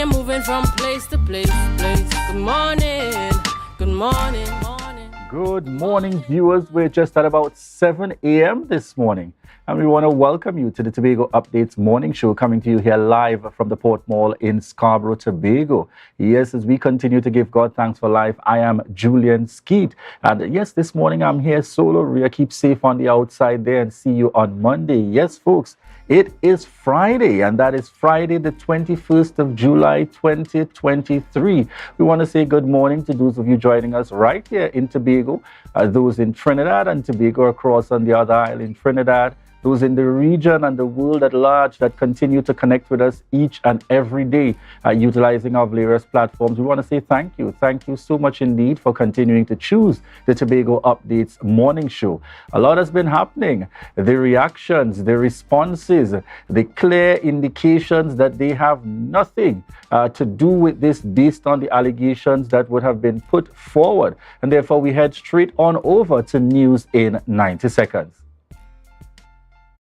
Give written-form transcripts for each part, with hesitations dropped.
you're moving from place to place. Good morning, good morning, morning. Good morning, viewers. We're just at about 7 a.m. this morning, and we want to welcome you to the Tobago Updates morning show, coming to you here live from the Port Mall in Scarborough, Tobago. Yes, as we continue to give God thanks for life, I am Julian Skeet. And yes, this morning I'm here solo. Ria, keep safe on the outside there, and see you on Monday. Yes, folks, it is Friday, and that is Friday the 21st of July 2023. We want to say good morning to those of you joining us right here in Tobago, those in Trinidad and Tobago, across on the other island in Trinidad, those in the region and the world at large that continue to connect with us each and every day, utilizing our various platforms. We want to say thank you. Thank you so much indeed for continuing to choose the Tobago Updates morning show. A lot has been happening. The reactions, the responses, the clear indications that they have nothing to do with this based on the allegations that would have been put forward. And therefore, we head straight on over to news in 90 seconds.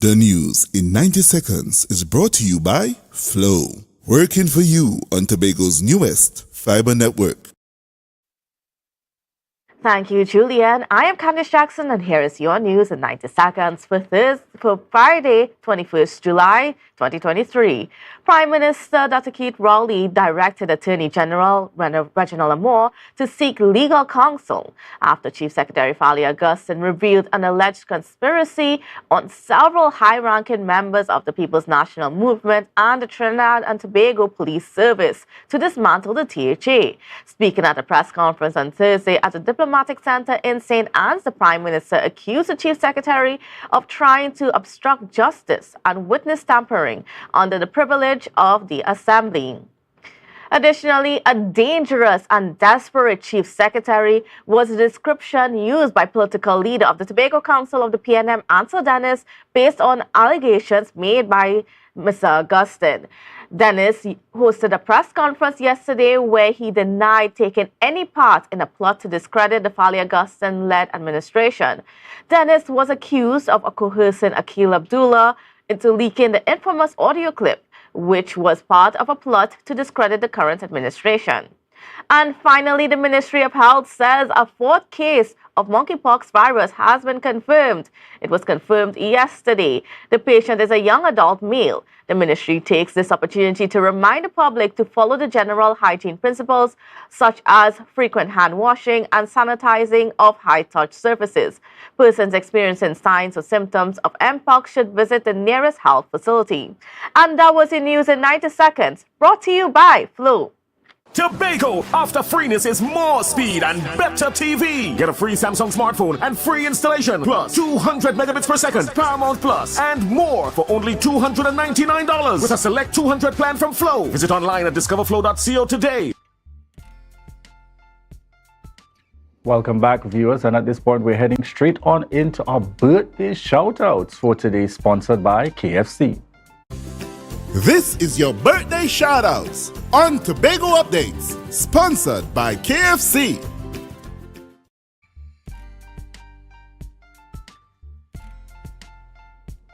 The news in 90 seconds is brought to you by Flow, working for you on Tobago's newest fiber network. Thank you, Julian. I am Candice Jackson, and here is your news in 90 seconds for Friday, 21st July, 2023. Prime Minister Dr. Keith Rowley directed Attorney General Reginald Amor to seek legal counsel after Chief Secretary Fali Augustine revealed an alleged conspiracy on several high-ranking members of the People's National Movement and the Trinidad and Tobago Police Service to dismantle the THA. Speaking at a press conference on Thursday at the Diplomatic Center in St. Anne's, the Prime Minister accused the Chief Secretary of trying to obstruct justice and witness tampering under the privilege of the Assembly. Additionally, a dangerous and desperate Chief Secretary was the description used by political leader of the Tobago Council of the PNM, Ansel Dennis, based on allegations made by Mr. Augustine. Dennis hosted a press conference yesterday where he denied taking any part in a plot to discredit the Fali Augustine-led administration. Dennis was accused of coercing Akil Abdullah into leaking the infamous audio clip, which was part of a plot to discredit the current administration. And finally, the Ministry of Health says a fourth case of monkeypox virus has been confirmed. It was confirmed yesterday. The patient is a young adult male. The ministry takes this opportunity to remind the public to follow the general hygiene principles, such as frequent hand washing and sanitizing of high-touch surfaces. Persons experiencing signs or symptoms of mpox should visit the nearest health facility. And that was your news in 90 seconds, brought to you by Flow. Tobago, after freeness is more speed and better TV. Get a free Samsung smartphone and free installation, plus 200 megabits per second, Paramount Plus, and more for only $299 with a select 200 plan from Flow. Visit online at discoverflow.co today. Welcome back, viewers, and at this point we're heading straight on into our birthday shout-outs for today, sponsored by KFC. This is your birthday shoutouts on Tobago Updates, sponsored by KFC.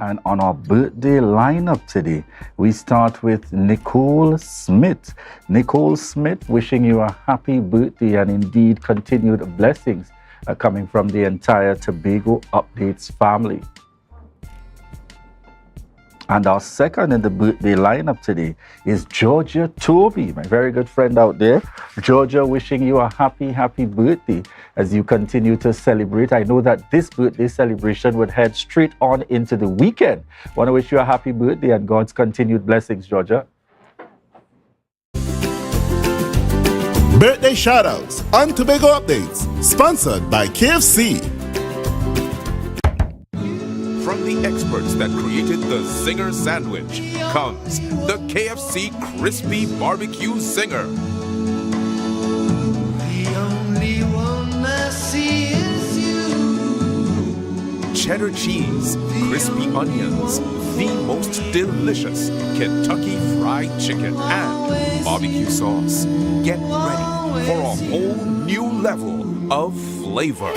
And on our birthday lineup today, we start with Nicole Smith. Nicole Smith, wishing you a happy birthday and indeed continued blessings coming from the entire Tobago Updates family. And our second in the birthday lineup today is Georgia Toby, my very good friend out there. Georgia, wishing you a happy birthday as you continue to celebrate. I know that this birthday celebration would head straight on into the weekend. Want to wish you a happy birthday and God's continued blessings, Georgia. Birthday shoutouts on Tobago Updates, sponsored by KFC. From the experts that created the Zinger sandwich comes the KFC Crispy Barbecue Zinger. The only one I see is you. Cheddar cheese, crispy onions, the most delicious Kentucky Fried Chicken, and barbecue sauce. Get ready for a whole new level of flavor.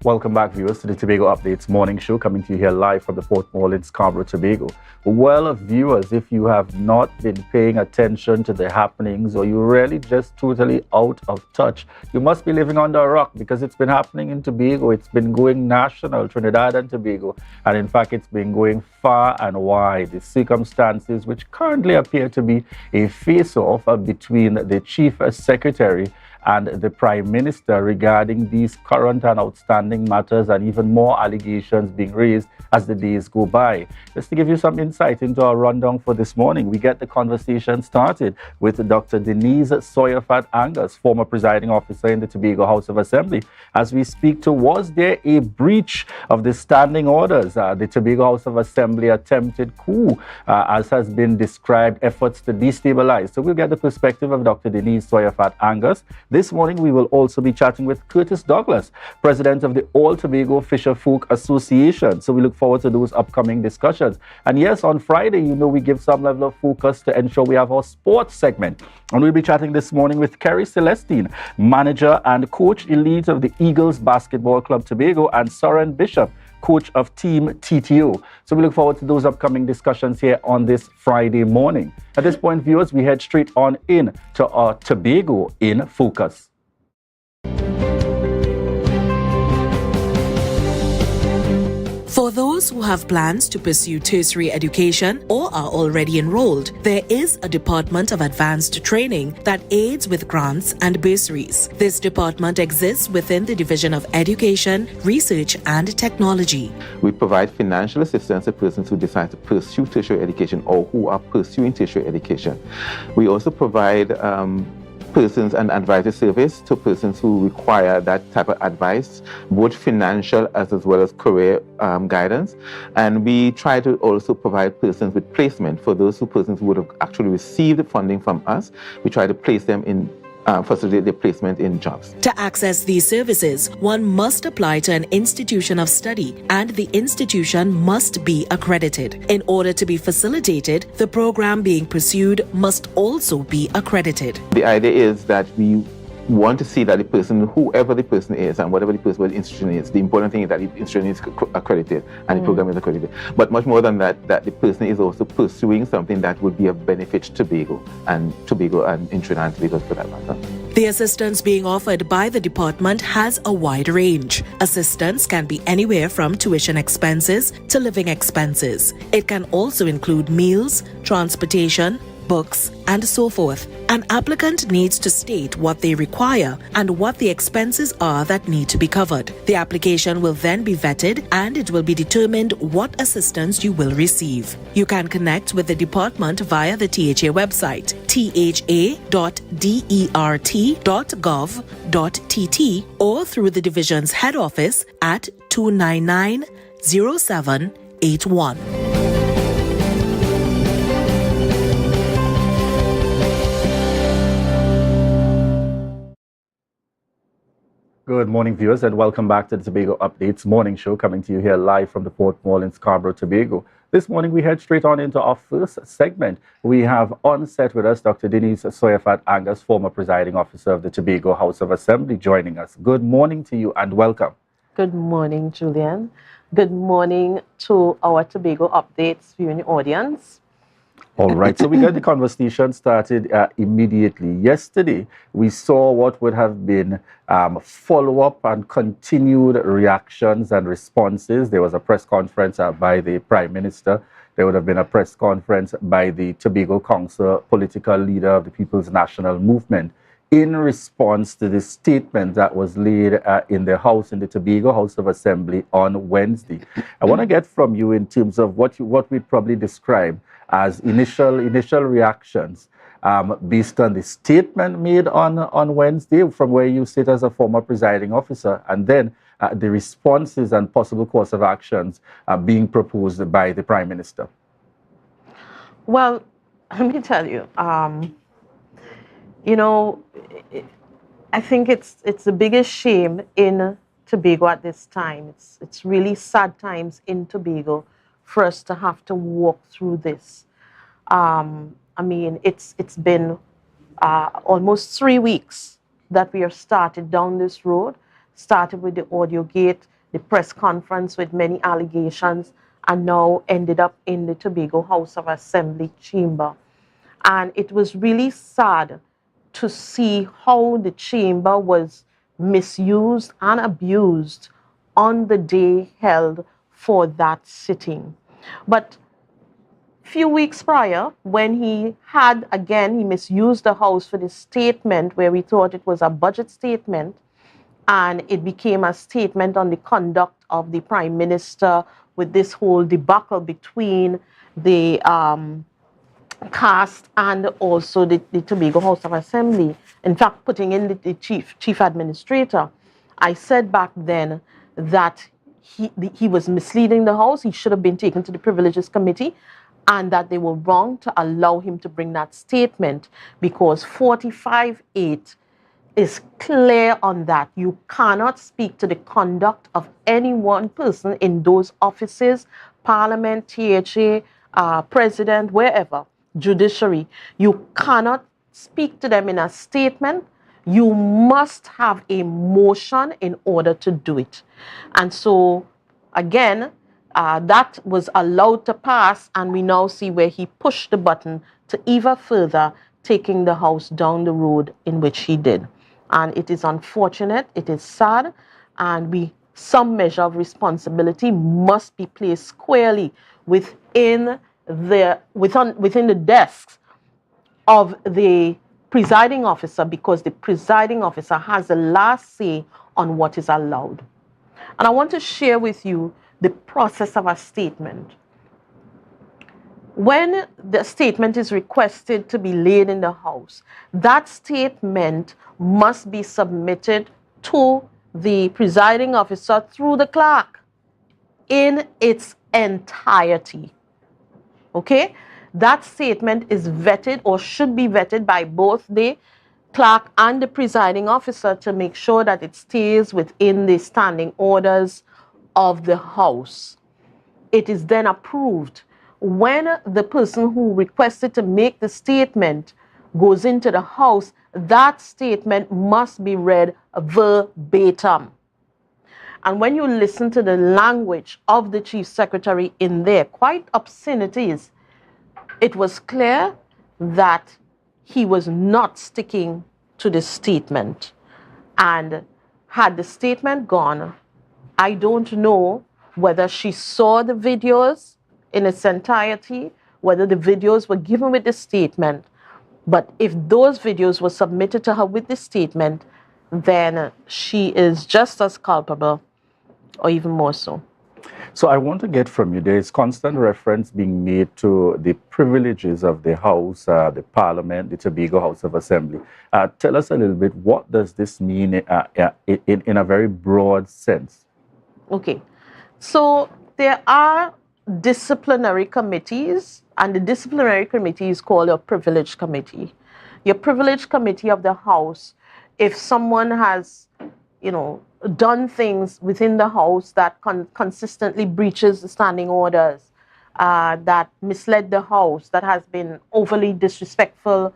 Welcome back, viewers, to the Tobago Updates morning show, coming to you here live from the Port Mall in Scarborough, Tobago. Well, viewers, if you have not been paying attention to the happenings, or you're really just totally out of touch, you must be living under a rock, because it's been happening in Tobago. It's been going national, Trinidad and Tobago, and in fact, it's been going far and wide. The circumstances which currently appear to be a face-off between the Chief Secretary and the Prime Minister regarding these current and outstanding matters, and even more allegations being raised as the days go by. Just to give you some insight into our rundown for this morning, we get the conversation started with Dr. Denise Angus, former presiding officer in the Tobago House of Assembly, as we speak to, was there a breach of the standing orders? The Tobago House of Assembly attempted coup, as has been described, efforts to destabilize. So we'll get the perspective of Dr. Denise Angus. This morning, we will also be chatting with Curtis Douglas, president of the All Tobago Fisher Folk Association. So we look forward to those upcoming discussions. And yes, on Friday, we give some level of focus to ensure we have our sports segment. And we'll be chatting this morning with Kerry Celestine, manager and coach elite of the Eagles Basketball Club Tobago, and Soren Bishop, coach of Team TTO. So we look forward to those upcoming discussions here on this Friday morning. At this point, viewers, we head straight on in to our Tobago in Focus. For those who have plans to pursue tertiary education or are already enrolled, there is a Department of Advanced Training that aids with grants and bursaries. This department exists within the Division of Education, Research and Technology. We provide financial assistance to persons who decide to pursue tertiary education or who are pursuing tertiary education. We also provide persons and advisory service to persons who require that type of advice, both financial as well as career guidance. And we try to also provide persons with placement. For those persons who would have actually received funding from us, we try to place them in facilitate their placement in jobs. To access these services, one must apply to an institution of study, and the institution must be accredited. In order to be facilitated, the program being pursued must also be accredited. The idea is that we want to see that the person, whoever the person is and whatever the person, what the institution is, the important thing is that the institution is accredited and the program is accredited. But much more than that, that the person is also pursuing something that would be of benefit to Tobago and in Trinidad and Tobago for that matter. The assistance being offered by the department has a wide range. Assistance can be anywhere from tuition expenses to living expenses. It can also include meals, transportation, books, and so forth. An applicant needs to state what they require and what the expenses are that need to be covered. The application will then be vetted, and it will be determined what assistance you will receive. You can connect with the department via the THA website, tha.dert.gov.tt, or through the division's head office at 299-0781. Good morning, viewers, and welcome back to the Tobago Updates morning show, coming to you here live from the Port Mall in Scarborough, Tobago. This morning, we head straight on into our first segment. We have on set with us Dr. Denise Angus, former presiding officer of the Tobago House of Assembly, joining us. Good morning to you and welcome. Good morning, Julian. Good morning to our Tobago Updates viewing audience. All right, so we got the conversation started immediately. Yesterday, we saw what would have been follow-up and continued reactions and responses. There was a press conference by the Prime Minister. There would have been a press conference by the Tobago Council, political leader of the People's National Movement, in response to the statement that was laid in the Tobago House of Assembly on Wednesday. I want to get from you in terms of what we'd probably describe as initial reactions based on the statement made on Wednesday from where you sit as a former presiding officer, and then the responses and possible course of actions being proposed by the Prime Minister. Well, let me tell you, I think it's the biggest shame in Tobago at this time. It's really sad times in Tobago for us to have to walk through this. It's been almost 3 weeks that we are started down this road, started with the audio gate, the press conference with many allegations, and now ended up in the Tobago House of Assembly chamber. And it was really sad to see how the chamber was misused and abused on the day held for that sitting. But few weeks prior, when he misused the house for the statement where we thought it was a budget statement, and it became a statement on the conduct of the Prime Minister with this whole debacle between the cast and also the Tobago House of Assembly. In fact, putting in the chief administrator. I said back then that he was misleading the House. He should have been taken to the Privileges Committee, and that they were wrong to allow him to bring that statement, because 45(8) is clear on that. You cannot speak to the conduct of any one person in those offices, Parliament, THA, President, wherever, Judiciary. You cannot speak to them in a statement. You must have a motion in order to do it. And so, again, that was allowed to pass, and we now see where he pushed the button to even further taking the House down the road in which he did. And it is unfortunate, it is sad, and some measure of responsibility must be placed squarely within the desks of the presiding officer, because the presiding officer has the last say on what is allowed. And I want to share with you the process of a statement. When the statement is requested to be laid in the House, that statement must be submitted to the presiding officer through the clerk in its entirety. Okay? That statement is vetted, or should be vetted, by both the clerk and the presiding officer to make sure that it stays within the standing orders of the House. It is then approved. When the person who requested to make the statement goes into the House, that statement must be read verbatim. And when you listen to the language of the Chief Secretary in there, quite obscenities, it was clear that he was not sticking to the statement. And had the statement gone, I don't know whether she saw the videos in its entirety, whether the videos were given with the statement. But if those videos were submitted to her with the statement, then she is just as culpable, or even more so. So I want to get from you, there is constant reference being made to the privileges of the House, the Parliament, the Tobago House of Assembly. Tell us a little bit, what does this mean in a very broad sense? Okay, so there are disciplinary committees, and the disciplinary committee is called a privilege committee. Your privilege committee of the House, if someone has, done things within the House that consistently breaches the standing orders, that misled the House, that has been overly disrespectful,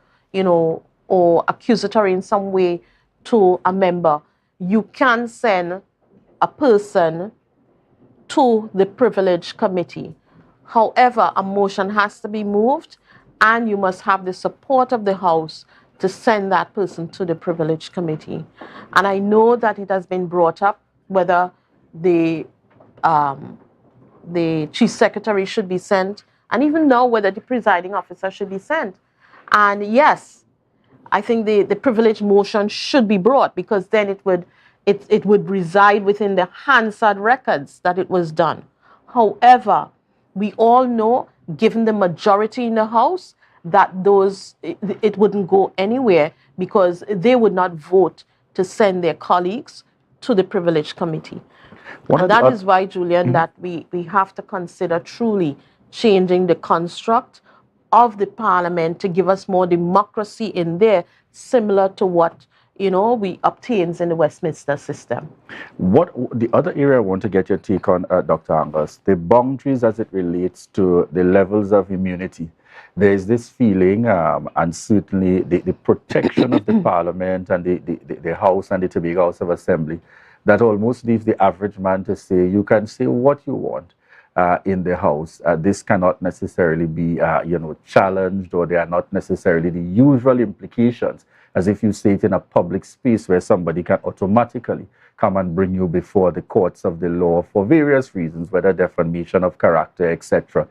or accusatory in some way to a member, you can send a person to the privilege committee. However, a motion has to be moved, and you must have the support of the House to send that person to the privilege committee. And I know that it has been brought up whether the Chief Secretary should be sent, and even now whether the presiding officer should be sent. And yes, I think the privilege motion should be brought, because then it would reside within the Hansard records that it was done. However, we all know, given the majority in the House, that it wouldn't go anywhere, because they would not vote to send their colleagues to the privilege committee. And that is why, Julian, that we have to consider truly changing the construct of the Parliament to give us more democracy in there, similar to what we obtains in the Westminster system. What the other area I want to get your take on, Dr. Angus, the boundaries as it relates to the levels of immunity. There is this feeling, and certainly the protection of the Parliament and the House and the Tobago House of Assembly, that almost leaves the average man to say, you can say what you want in the House. This cannot necessarily be, challenged, or they are not necessarily the usual implications, as if you say it in a public space where somebody can automatically come and bring you before the courts of the law for various reasons, whether defamation of character, etc.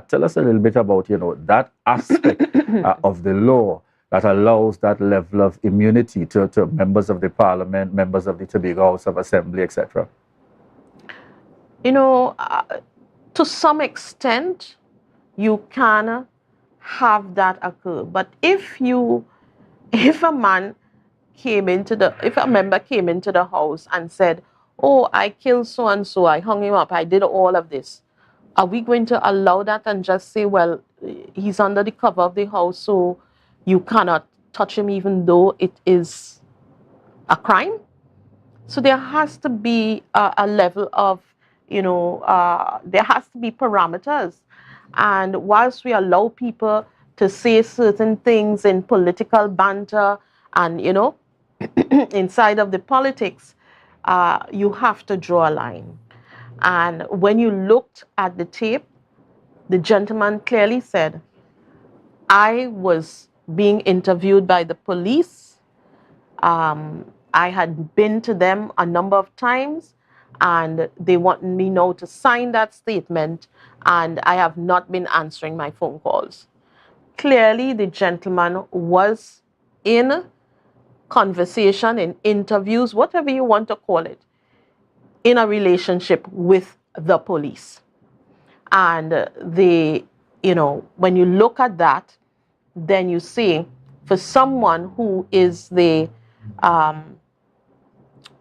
Tell us a little bit about, that aspect of the law that allows that level of immunity to members of the parliament, members of the Tobago House of Assembly, etc. To some extent, you can have that occur. But if a member came into the house and said, oh, I killed so and so, I hung him up, I did all of this, are we going to allow that and just say, well, he's under the cover of the house, so you cannot touch him even though it is a crime? So there has to be a level of, there has to be parameters. And whilst we allow people to say certain things in political banter and, inside of the politics, you have to draw a line. And when you looked at the tape, the gentleman clearly said, I was being interviewed by the police. I had been to them a number of times, and they want me now to sign that statement, and I have not been answering my phone calls. Clearly, the gentleman was in conversation, in interviews, whatever you want to call it, in a relationship with the police. And when you look at that, then you see, for someone who is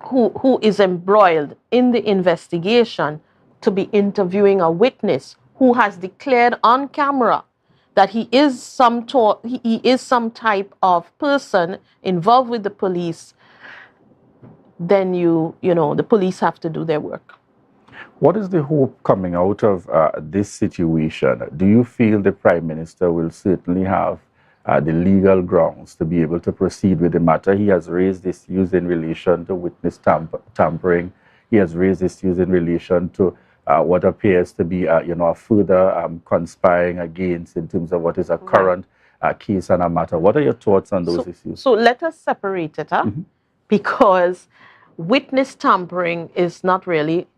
who is embroiled in the investigation, to be interviewing a witness who has declared on camera that he is some type of person involved with the police, then the police have to do their work. What is the hope coming out of this situation? Do you feel the Prime Minister will certainly have the legal grounds to be able to proceed with the matter? He has raised issues in relation to witness tampering. He has raised issues in relation to what appears to be, a further conspiring against in terms of what is a current case and a matter. What are your thoughts on those issues? So let us separate it, because witness tampering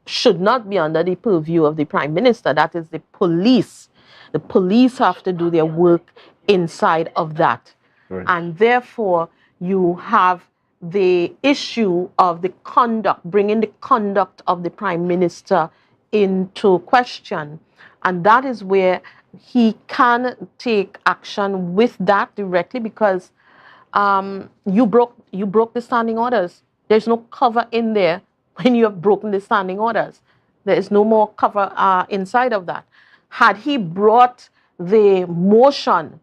should not be under the purview of the Prime Minister. That is the police. The police have to do their work inside of that. Right. And therefore, you have the issue of the conduct, bringing the conduct of the Prime Minister into question. And that is where he can take action with that directly, because you broke the standing orders. There's no cover in there when you have broken the standing orders. There is no more cover inside of that. Had he brought the motion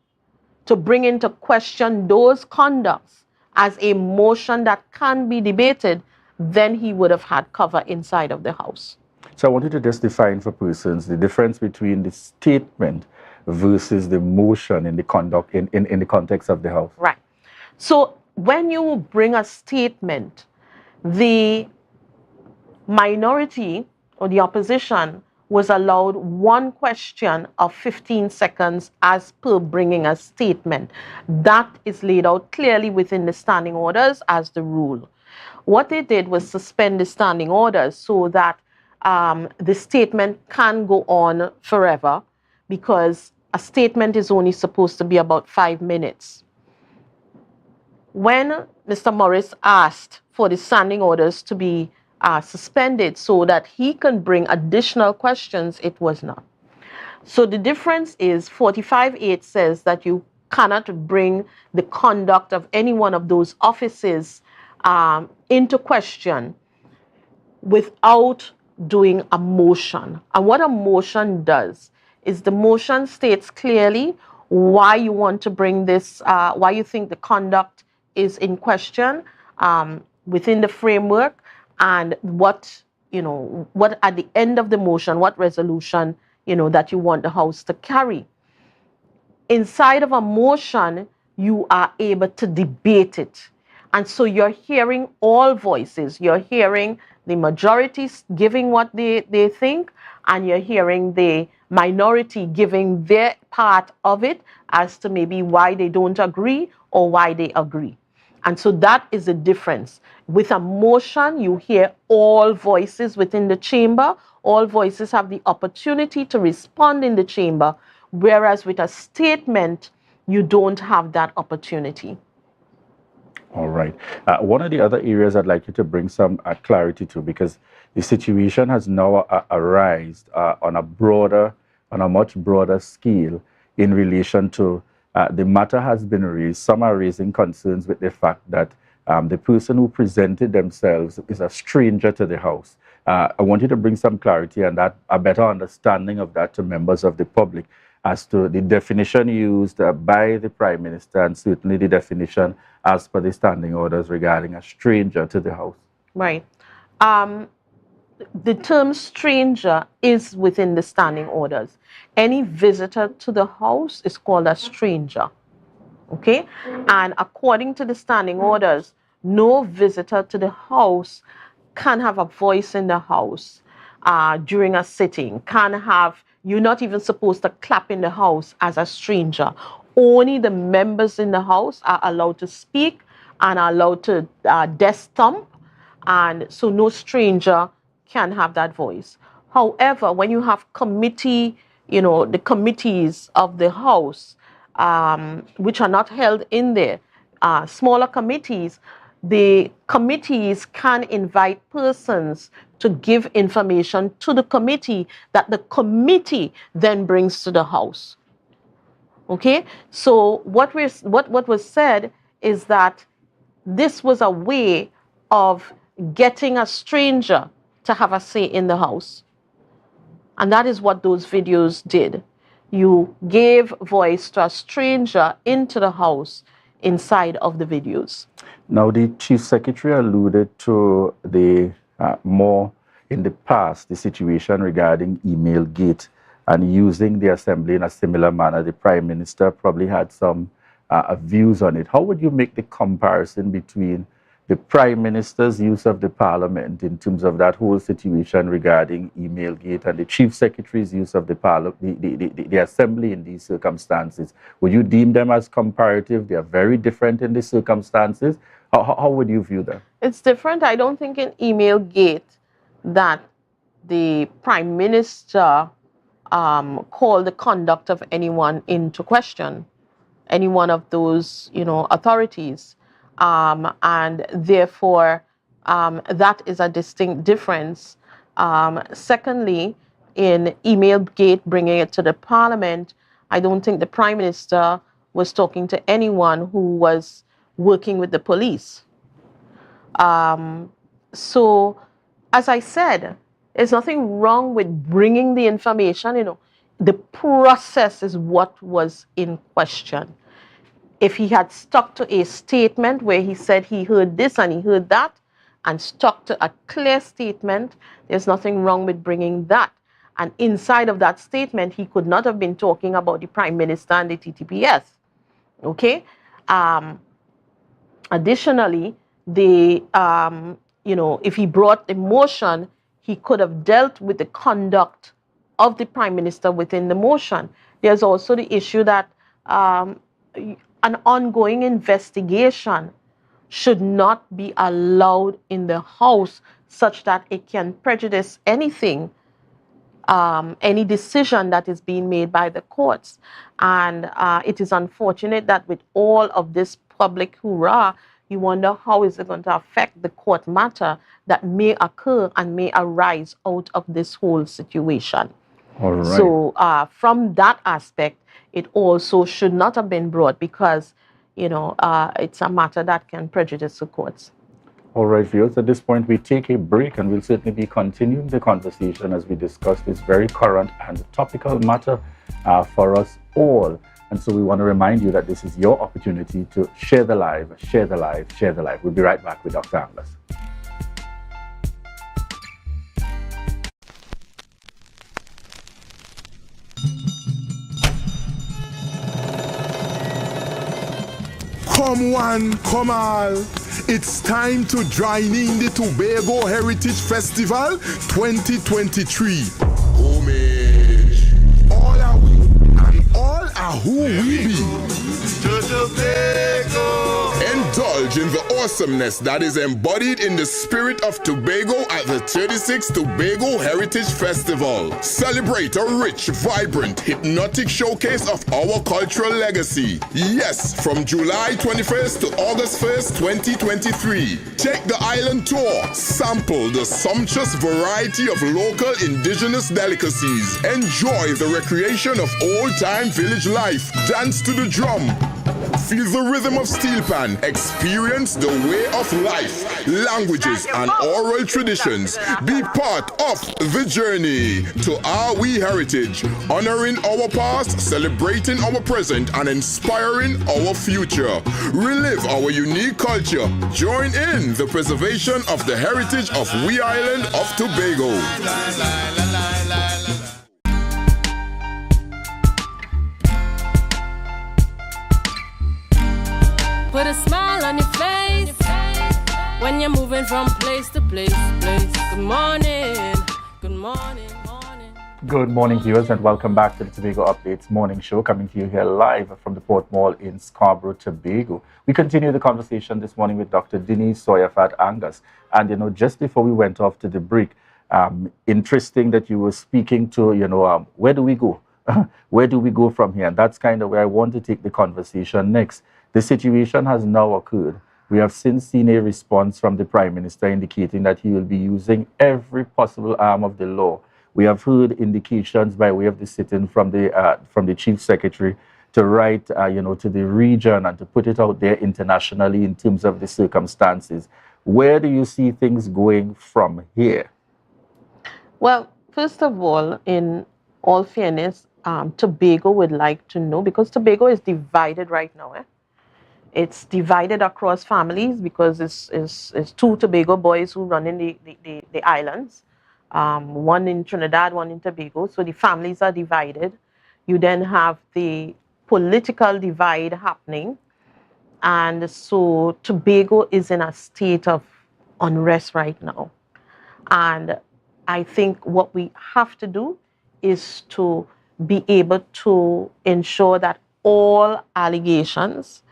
to bring into question those conducts as a motion that can be debated, then he would have had cover inside of the House. So I wanted to just define for persons the difference between the statement versus the motion in the conduct in the context of the House. Right. So when you bring a statement, the minority or the opposition was allowed one question of 15 seconds as per bringing a statement. That is laid out clearly within the standing orders as the rule. What they did was suspend the standing orders so that the statement can go on forever, because a statement is only supposed to be about 5 minutes. When Mr. Morris asked for the standing orders to be suspended so that he can bring additional questions, it was not. So the difference is 45(8) says that you cannot bring the conduct of any one of those offices into question without doing a motion. And what a motion does is the motion states clearly why you want to bring this, why you think the conduct is in question within the framework, and what at the end of the motion, what resolution, that you want the House to carry. Inside of a motion, you are able to debate it. And so you're hearing all voices. You're hearing the majorities giving what they think, and you're hearing the minority giving their part of it as to maybe why they don't agree or why they agree. And so that is the difference. With a motion, you hear all voices within the chamber. All voices have the opportunity to respond in the chamber, whereas with a statement, you don't have that opportunity. All right. One of the other areas I'd like you to bring some clarity to, because the situation has now arisen on a much broader scale in relation to the matter has been raised. Some are raising concerns with the fact that the person who presented themselves is a stranger to the house. I want you to bring some clarity and that a better understanding of that to members of the public as to the definition used by the Prime Minister and certainly the definition as per the standing orders regarding a stranger to the house. Right. The term stranger is within the standing orders. Any visitor to the house is called a stranger. Okay? And according to the standing orders, no visitor to the house can have a voice in the house during a sitting, you're not even supposed to clap in the house as a stranger. Only the members in the house are allowed to speak and are allowed to desk stomp, and so no stranger can have that voice. However, when you have committee, the committees of the house, which are not held in there, smaller committees, the committees can invite persons to give information to the committee that the committee then brings to the house. Okay? So what was said is that this was a way of getting a stranger to have a say in the house. And that is what those videos did. You gave voice to a stranger into the house inside of the videos. Now, the Chief Secretary alluded to the more in the past, the situation regarding email gate and using the assembly in a similar manner. The Prime Minister probably had some views on it. How would you make the comparison between the Prime Minister's use of the Parliament in terms of that whole situation regarding email gate and the Chief Secretary's use of the Assembly in these circumstances? Would you deem them as comparative? They are very different in these circumstances. How would you view them? It's different. I don't think in email gate that the Prime Minister called the conduct of anyone into question, any one of those, authorities. And therefore, that is a distinct difference. Secondly, in email gate, bringing it to the Parliament, I don't think the Prime Minister was talking to anyone who was working with the police. So, as I said, there's nothing wrong with bringing the information. The process is what was in question. If he had stuck to a statement where he said he heard this and he heard that, and stuck to a clear statement, there's nothing wrong with bringing that. And inside of that statement, he could not have been talking about the Prime Minister and the TTPS. Okay? Additionally, if he brought a motion, he could have dealt with the conduct of the Prime Minister within the motion. There's also the issue that an ongoing investigation should not be allowed in the House such that it can prejudice anything, any decision that is being made by the courts. And it is unfortunate that with all of this public hoorah, you wonder how is it going to affect the court matter that may occur and may arise out of this whole situation. All right. So from that aspect, it also should not have been brought because, it's a matter that can prejudice the courts. All right, viewers, at this point, we take a break and we'll certainly be continuing the conversation as we discuss this very current and topical matter for us all. And so we want to remind you that this is your opportunity to share the live, share the live, share the live. We'll be right back with Dr. Angus. Come one, come all. It's time to join in the Tobago Heritage Festival 2023. Homage. All are we, and all are who we be. To Tobago. Indulge in the awesomeness that is embodied in the spirit of Tobago at the 36th Tobago Heritage Festival. Celebrate a rich, vibrant, hypnotic showcase of our cultural legacy. Yes, from July 21st to August 1st, 2023. Take the island tour. Sample the sumptuous variety of local indigenous delicacies. Enjoy the recreation of old-time village life. Dance to the drum. Feel the rhythm of steel pan. Experience the way of life, languages, and oral traditions. Be part of the journey to our we heritage, honoring our past, celebrating our present, and inspiring our future. Relive our unique culture. Join in the preservation of the heritage of we island of Tobago. Put a smile on your face when you're moving from place to place. Good morning, good morning, morning. Good morning, viewers, and welcome back to the Tobago Updates morning show, coming to you here live from the Port Mall in Scarborough, Tobago. We continue the conversation this morning with Dr. Denise Angus. And, just before we went off to the break, interesting that you were speaking to, where do we go? Where do we go from here? And that's kind of where I want to take the conversation next. The situation has now occurred. We have since seen a response from the Prime Minister indicating that he will be using every possible arm of the law. We have heard indications by way of the sit-in from the Chief Secretary to write, to the region and to put it out there internationally in terms of the circumstances. Where do you see things going from here? Well, first of all, in all fairness, Tobago would like to know, because Tobago is divided right now. It's divided across families because it's two Tobago boys who run in the islands. One in Trinidad, one in Tobago. So the families are divided. You then have the political divide happening. And so Tobago is in a state of unrest right now. And I think what we have to do is to be able to ensure that all allegations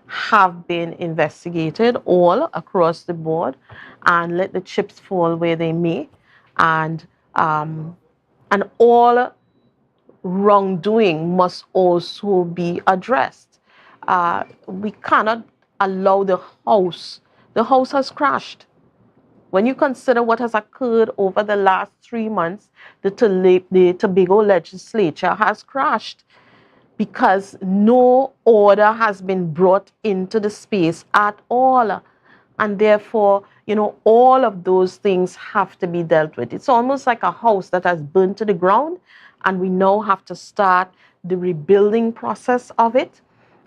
have been investigated all across the board, and let the chips fall where they may, and all wrongdoing must also be addressed. We cannot allow the house has crashed. When you consider what has occurred over the last 3 months, the Tobago legislature has crashed, because no order has been brought into the space at all. And therefore, all of those things have to be dealt with. It's almost like a house that has burned to the ground, and we now have to start the rebuilding process of it.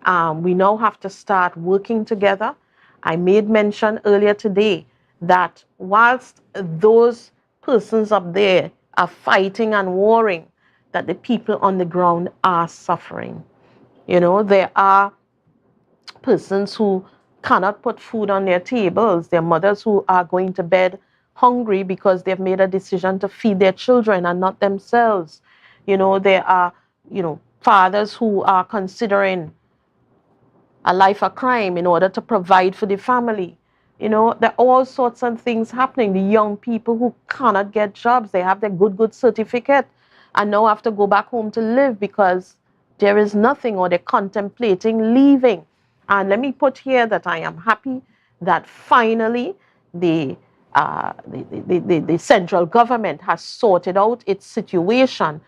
We now have to start working together. I made mention earlier today that whilst those persons up there are fighting and warring, that the people on the ground are suffering. There are persons who cannot put food on their tables. There are mothers who are going to bed hungry because they've made a decision to feed their children and not themselves. There are, fathers who are considering a life a crime in order to provide for the family. There are all sorts of things happening. The young people who cannot get jobs, they have their good certificate, and now have to go back home to live because there is nothing, or they're contemplating leaving. And let me put here that I am happy that finally the central government has sorted out its situation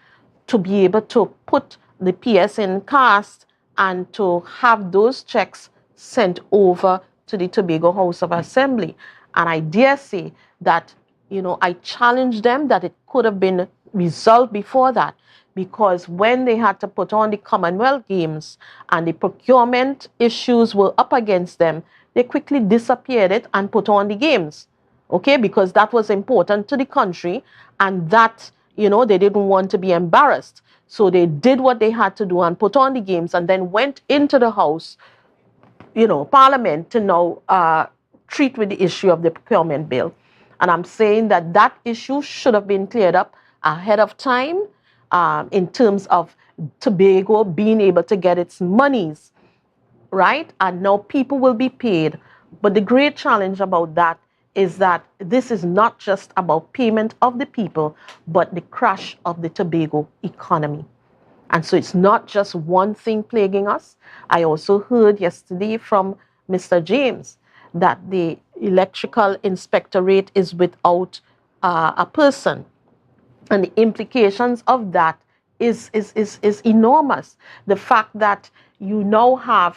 to be able to put the PS in cast and to have those checks sent over to the Tobago House of Assembly. And I dare say that, I challenge them that it could have been resolved before that, because when they had to put on the Commonwealth Games and the procurement issues were up against them, they quickly disappeared it and put on the games, because that was important to the country, and that, they didn't want to be embarrassed. So they did what they had to do and put on the games, and then went into the House, Parliament, to now treat with the issue of the procurement bill. And I'm saying that that issue should have been cleared up ahead of time in terms of Tobago being able to get its monies, right? And now people will be paid. But the great challenge about that is that this is not just about payment of the people, but the crash of the Tobago economy. And so it's not just one thing plaguing us. I also heard yesterday from Mr. James that the electrical inspectorate is without a person. And the implications of that is enormous. The fact that you now have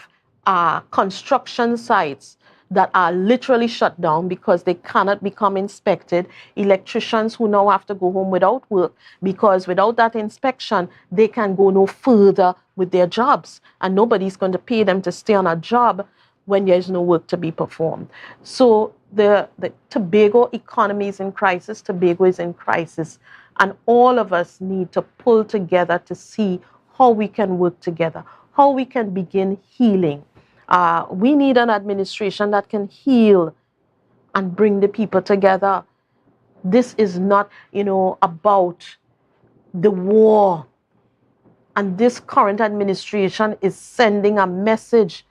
construction sites that are literally shut down because they cannot become inspected, electricians who now have to go home without work because without that inspection, they can go no further with their jobs, and nobody's going to pay them to stay on a job when there's no work to be performed. So the Tobago economy is in crisis, Tobago is in crisis, and all of us need to pull together to see how we can work together, how we can begin healing. We need an administration that can heal and bring the people together. This is not, about the war. And this current administration is sending a message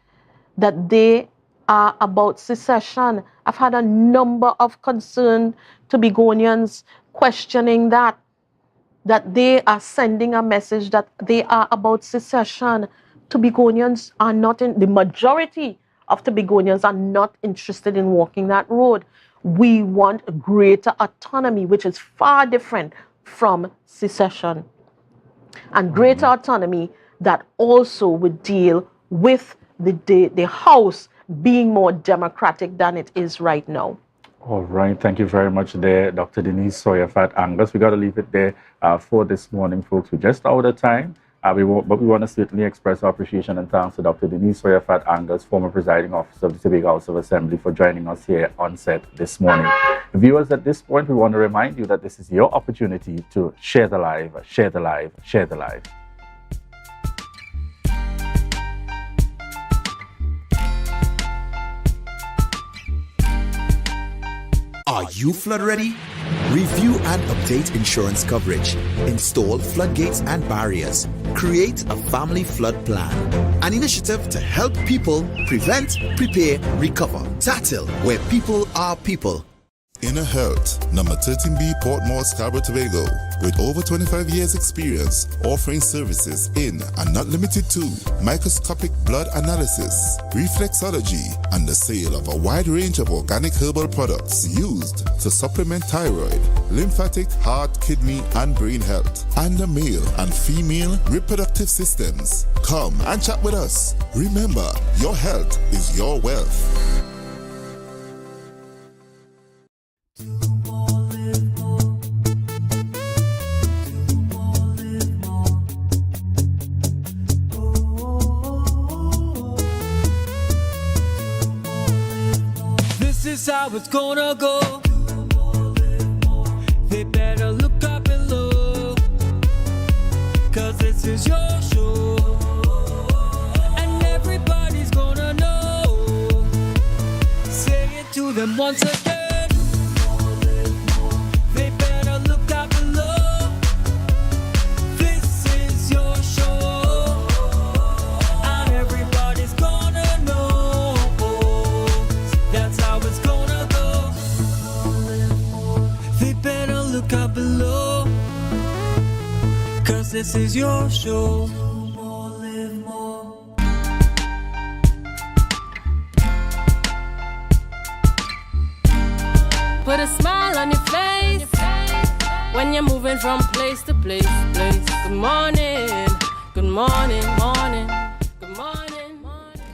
that they are about secession. I've had a number of concerned Tobagonians questioning that they are sending a message that they are about secession. Tobagonians are not the majority of Tobagonians are not interested in walking that road. We want greater autonomy, which is far different from secession. And greater autonomy that also would deal with the House being more democratic than it is right now. All right. Thank you very much there, Dr. Denise Angus. We got to leave it there for this morning, folks. We're just out of time. But we want to certainly express our appreciation and thanks to Dr. Denise Angus, former presiding officer of the Tobago House of Assembly, for joining us here on set this morning. Viewers, at this point, we want to remind you that this is your opportunity to share the live, share the live, share the live. Are you flood ready? Review and update insurance coverage. Install floodgates and barriers. Create a family flood plan. An initiative to help people prevent, prepare, recover. TATIL, where people are people. Inner Health, number 13B, Portmore, Scarborough, Tobago, with over 25 years experience offering services in and not limited to microscopic blood analysis, reflexology, and the sale of a wide range of organic herbal products used to supplement thyroid, lymphatic, heart, kidney, and brain health, and the male and female reproductive systems. Come and chat with us. Remember, your health is your wealth. This is how it's gonna go. They better look up below, 'cause this is your show, and everybody's gonna know. Say it to them once again. They better look up below. This is your show, and everybody's gonna know. That's how it's gonna go. They better look up below, 'cause this is your show. Put a smile on your face when you're moving from place to place. Good morning, good morning, morning, good morning, morning.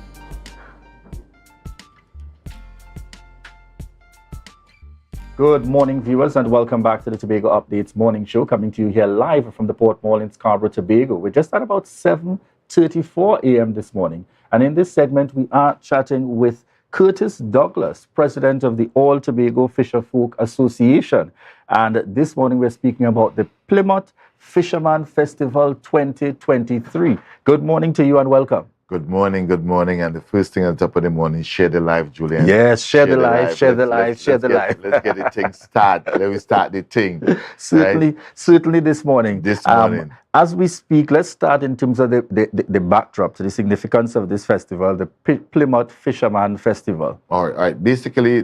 Good morning, viewers, and welcome back to the Tobago Updates morning show, coming to you here live from the Port Mall in Scarborough, Tobago. We're just at about 7:34 a.m. this morning, and in this segment, we are chatting with Curtis Douglas, president of the All Tobago Fisherfolk Association. And this morning, we're speaking about the Plymouth Fisherman Festival 2023. Good morning to you and welcome. Good morning, and the first thing on top of the morning, share the live, Julian. Yes, share the live, share the live, share the live. Let's get the thing started. Let me start the thing. Certainly this morning. This morning. As we speak, let's start in terms of the backdrop to the significance of this festival, the Plymouth Fisherman Festival. All right. Basically,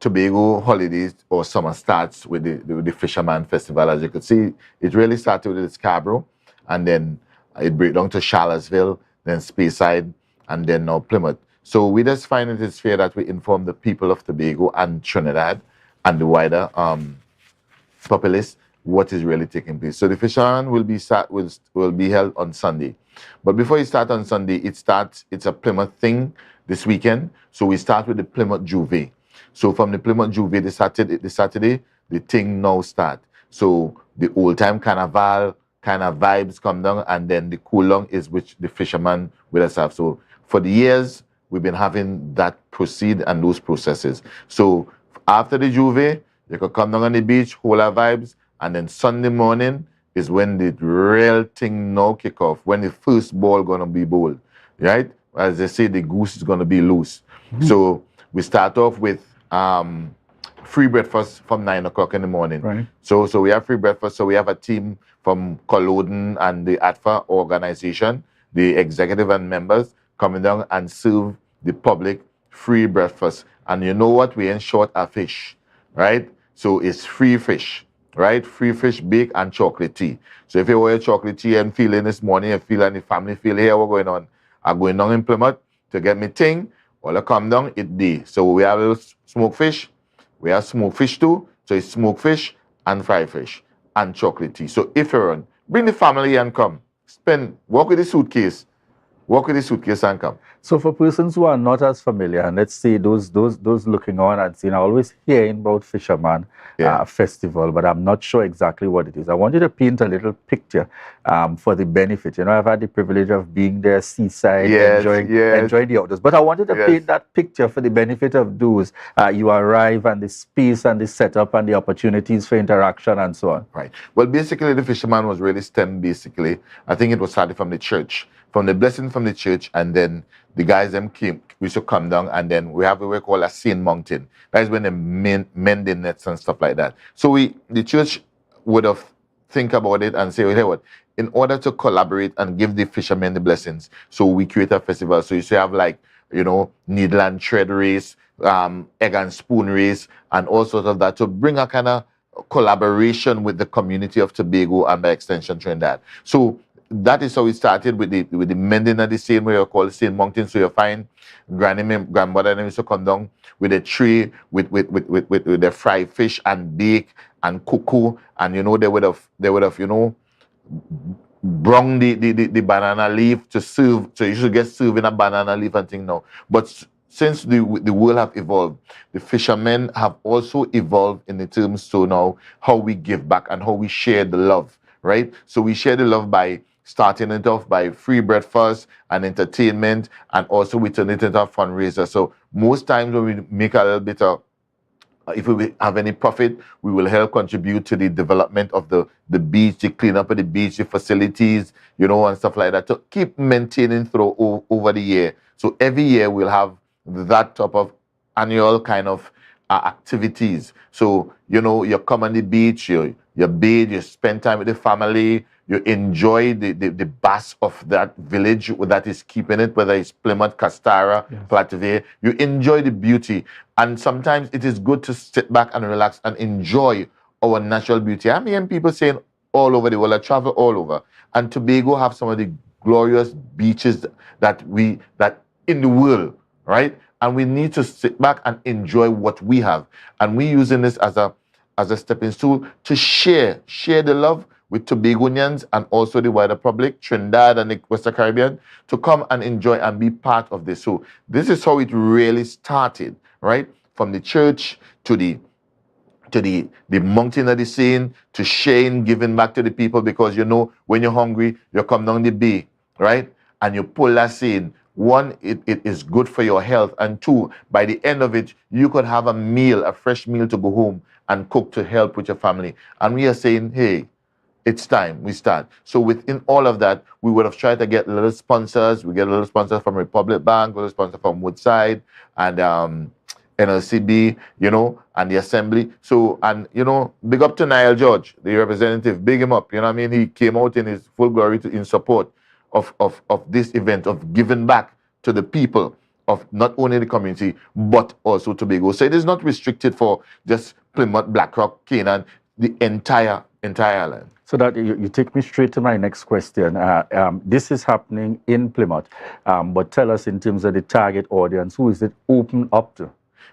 Tobago holidays or summer starts with the Fisherman Festival. As you could see, it really started with Scarborough, and then it break down to Charlottesville, then Speyside, and then now Plymouth. So we just find it is fair that we inform the people of Tobago and Trinidad and the wider populace what is really taking place. So the Fisherman will be held on Sunday. But before you start on Sunday, it's a Plymouth thing this weekend. So we start with the Plymouth Juve. So from the Plymouth Juve, the Saturday, the thing now start. So the old time carnival kind of vibes come down, and then the cool down is which the Fisherman will us have. So for the years, we've been having that proceed and those processes. So after the Juve, you could come down on the beach, hold our vibes, and then Sunday morning is when the real thing now kick off, when the first ball gonna be bowled, right? As they say, the goose is gonna be loose. So we start off with free breakfast from 9 o'clock in the morning. Right. So we have free breakfast. So we have a team from Culloden and the ATFA organization, the executive and members coming down and serve the public free breakfast. And you know what? We in short a fish, right? So it's free fish, right? Free fish, bake, and chocolate tea. So if you want your chocolate tea and feeling this morning, you feel and the family feel here, what's going on? I'm going down in Plymouth to get me thing. All I come down, it day. So we have a little smoked fish. We have smoked fish too. So it's smoked fish and fried fish and chocolate tea. So if you're on, bring the family and come. Walk with the suitcase. Walk with the suitcase and come. So for persons who are not as familiar, and let's say those looking on and seeing, I always hearing about Fisherman Festival, but I'm not sure exactly what it is. I want you to paint a little picture for the benefit. You know, I've had the privilege of being there seaside, enjoying the outdoors. But I wanted to paint that picture for the benefit of those. You arrive and the space and the setup and the opportunities for interaction and so on. Right. Well, basically, the Fisherman was really stemmed, basically. I think it was started from the church, from the blessing from the church, and then the guys them came, we should come down, and then we have what we call a Saint Mountain. That is when they mend the nets and stuff like that. So the church would have think about it and say, well, hey, what? In order to collaborate and give the fishermen the blessings, so we create a festival. So you say have like, needle and thread race, egg and spoon race, and all sorts of that to bring a kind of collaboration with the community of Tobago and by extension Trinidad. So that is how it started with the mending of the Saint, where you call Saint Mountain. So you find grandmother and them used to come down with a tray with the fried fish and bake and cocoa, and they would have brung the banana leaf to serve. So you should get served in a banana leaf and thing now. But since the world have evolved, the fishermen have also evolved in the terms so now how we give back and how we share the love, right? So we share the love by starting it off by free breakfast and entertainment, and also we turn it into a fundraiser. So most times when we make a little bit of, if we have any profit, we will help contribute to the development of the beach, the cleanup of the beach, the facilities, and stuff like that, to keep maintaining through over the year. So every year we'll have that type of annual kind of activities. So, you come on the beach, you bathe, you spend time with the family, you enjoy the bass of that village that is keeping it, whether it's Plymouth, Castara, Plativere. You enjoy the beauty. And sometimes it is good to sit back and relax and enjoy our natural beauty. I'm hearing people saying all over the world, I travel all over. And Tobago have some of the glorious beaches that in the world, right? And we need to sit back and enjoy what we have. And we're using this as a stepping stool to share the love with Tobagonians and also the wider public, Trinidad and the Western Caribbean, to come and enjoy and be part of this. So this is how it really started, right? From the church to the mountain of the Saint, to sharing, giving back to the people, because when you're hungry, you come down the bay, right? And you pull that Saint. One, it is good for your health, and two, by the end of it, you could have a fresh meal to go home and cook to help with your family. And we are saying, hey, it's time we start. So within all of that, we would have tried to get little sponsors. We get a little sponsor from Republic Bank, a little sponsor from Woodside, and NLCB, you know, and the Assembly. So, and, you know, big up to Niall George, the representative, big him up, you know what I mean? He came out in his full glory in support of this event, of giving back to the people of not only the community, but also Tobago. So it is not restricted for just Plymouth, Blackrock, Canaan, the entire island. So that you take me straight to my next question. This is happening in Plymouth, but tell us in terms of the target audience, who is it open up to?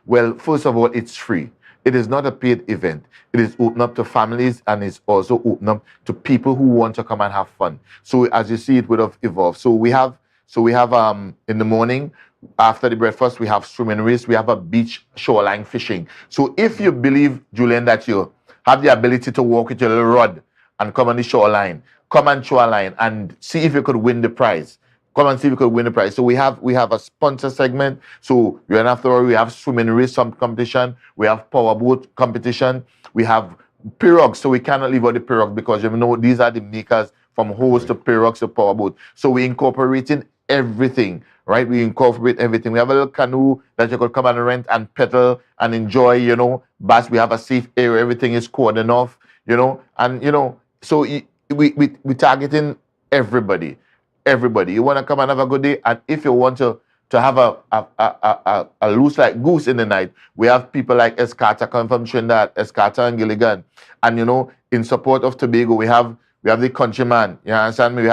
Well, first of all, it's free. It is not a paid event. It is open up to families, and it's also open up to people who want to come and have fun. So as you see, it would have evolved. So we have in the morning, after the breakfast, we have swimming race. We have a beach shoreline fishing. So if you believe, Julian, that you have the ability to walk with your little rod and come on the shoreline, come and shoreline and see if you could win the prize. Come and see if you could win the prize. So we have a sponsor segment. So we have swimming race competition. We have powerboat competition. We have pirogues. So we cannot leave out the pirogues because, you know, these are the makers from hose to pirogues to powerboat. So we incorporating everything, right? We incorporate everything. We have a little canoe that you could come and rent and pedal and enjoy, you know. Bass, we have a safe area. Everything is cordoned off, you know. And, you know, so we targeting everybody. Everybody. You want to come and have a good day, and if you want to have a loose like goose in the night, we have people like Escata come from Trinidad, Escata and Gilligan, and, you know, in support of Tobago, we have the Countryman. You understand me?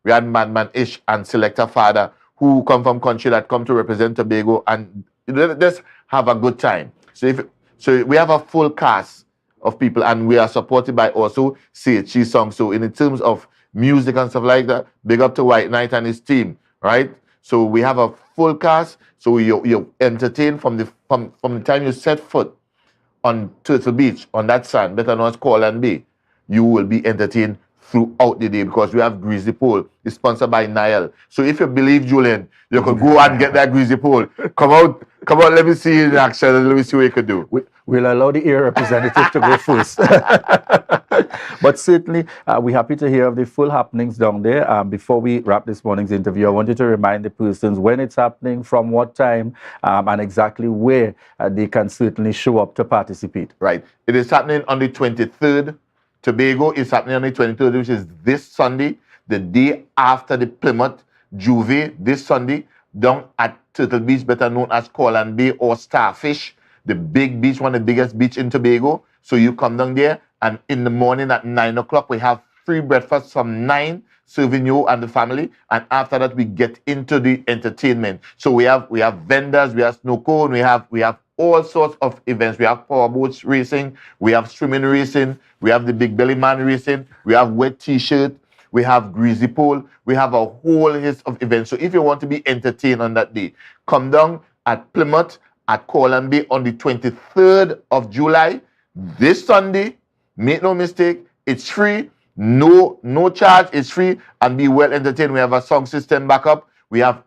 We had Madman Ish and Selector Father, who come from country that come to represent Tobago, and just have a good time. So we have a full cast of people, and we are supported by also CHC songs. So in terms of music and stuff like that, big up to White Knight and his team, right? So we have a full cast, so you're entertained from the time you set foot on Turtle Beach, on that sand, better known as Corland Bay. You will be entertained throughout the day because we have Greasy Pole. It's sponsored by Niall. So if you believe, Julian, you could go and get that Greasy Pole. Come out, let me see in action and let me see what you can do. We'll allow the area representative to go first. But certainly, we're happy to hear of the full happenings down there. Before we wrap this morning's interview, I wanted to remind the persons when it's happening, from what time, and exactly where they can certainly show up to participate. Right. It is happening on the 23rd. Tobago is happening on the 23rd, which is this Sunday, the day after the Plymouth Juve, this Sunday, down at Turtle Beach, better known as Corland Bay or Starfish, the big beach, one of the biggest beach in Tobago. So you come down there, and in the morning at 9 o'clock, we have free breakfast from 9, serving you and the family. And after that, we get into the entertainment. So we have vendors, we have snow cone, we have all sorts of events. We have powerboats racing, we have swimming racing, we have the Big Belly Man racing, we have wet t-shirt, we have Greasy Pole, we have a whole list of events. So if you want to be entertained on that day, come down at Plymouth at Corland Bay on the 23rd of July, this Sunday. Make no mistake, it's free, no charge, it's free, and be well entertained. We have a song system backup, we have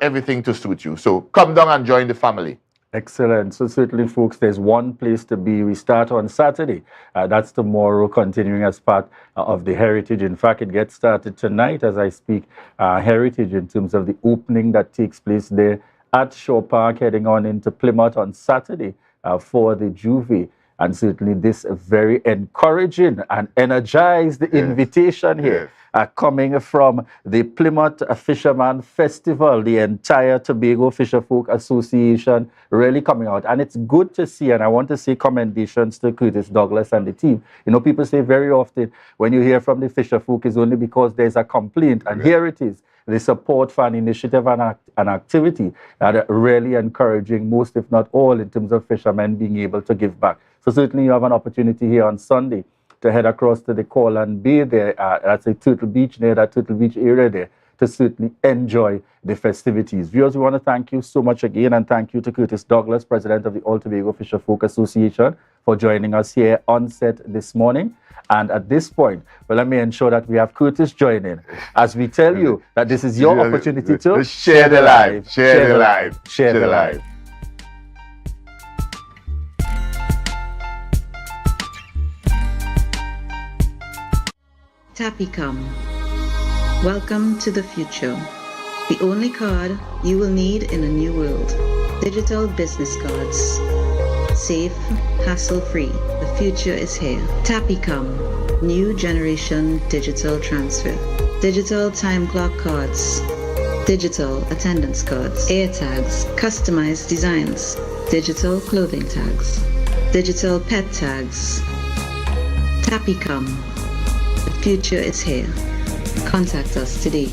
everything to suit you. So come down and join the family. Excellent. So certainly, folks, there's one place to be. We start on Saturday. That's tomorrow, continuing as part of the Heritage. In fact, it gets started tonight as I speak. Heritage in terms of the opening that takes place there at Shaw Park, heading on into Plymouth on Saturday for the Juve. And certainly this very encouraging and energized invitation here. Coming from the Plymouth Fisherman Festival, the entire Tobago Fisherfolk Association really coming out. And it's good to see, and I want to say commendations to Curtis Douglas and the team. You know, people say very often when you hear from the Fisherfolk is only because there's a complaint, and here it is. The support for an initiative and an activity that are really encouraging most, if not all, in terms of fishermen being able to give back. So certainly you have an opportunity here on Sunday to head across to the Corland Bay there, that's a Turtle Beach near that Turtle Beach area there, to certainly enjoy the festivities. Viewers, we want to thank you so much again, and thank you to Curtis Douglas, President of the All Tobago Fisherfolk Association, for joining us here on set this morning. And at this point, well, let me ensure that we have Curtis joining as we tell you that this is your opportunity to share the life, share the life, share the life. Tapicom. Welcome to the future. The only card you will need in a new world. Digital business cards. Safe, hassle-free. The future is here. Tapicom. New generation digital transfer. Digital time clock cards. Digital attendance cards. Air tags. Customized designs. Digital clothing tags. Digital pet tags. Tapicom. The future is here. Contact us today.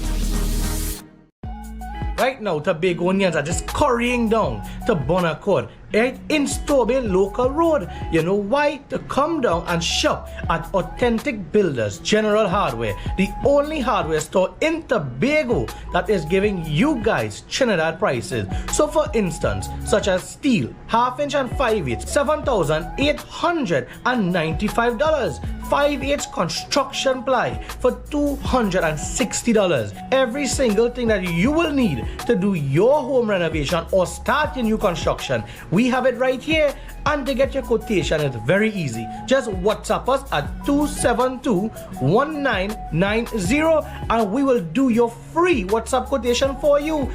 Right now, Tobagonians are just scurrying down to Bonaccord, right in Stobie Local Road. You know why? To come down and shop at Authentic Builders General Hardware, the only hardware store in Tobago that is giving you guys Trinidad prices. So for instance, such as steel, 1/2 inch and 5/8, $7,895. 5/8 construction ply for $260. Every single thing that you will need to do your home renovation or start your new construction, we have it right here. And to get your quotation, it's very easy. Just WhatsApp us at 272-1990 and we will do your free WhatsApp quotation for you.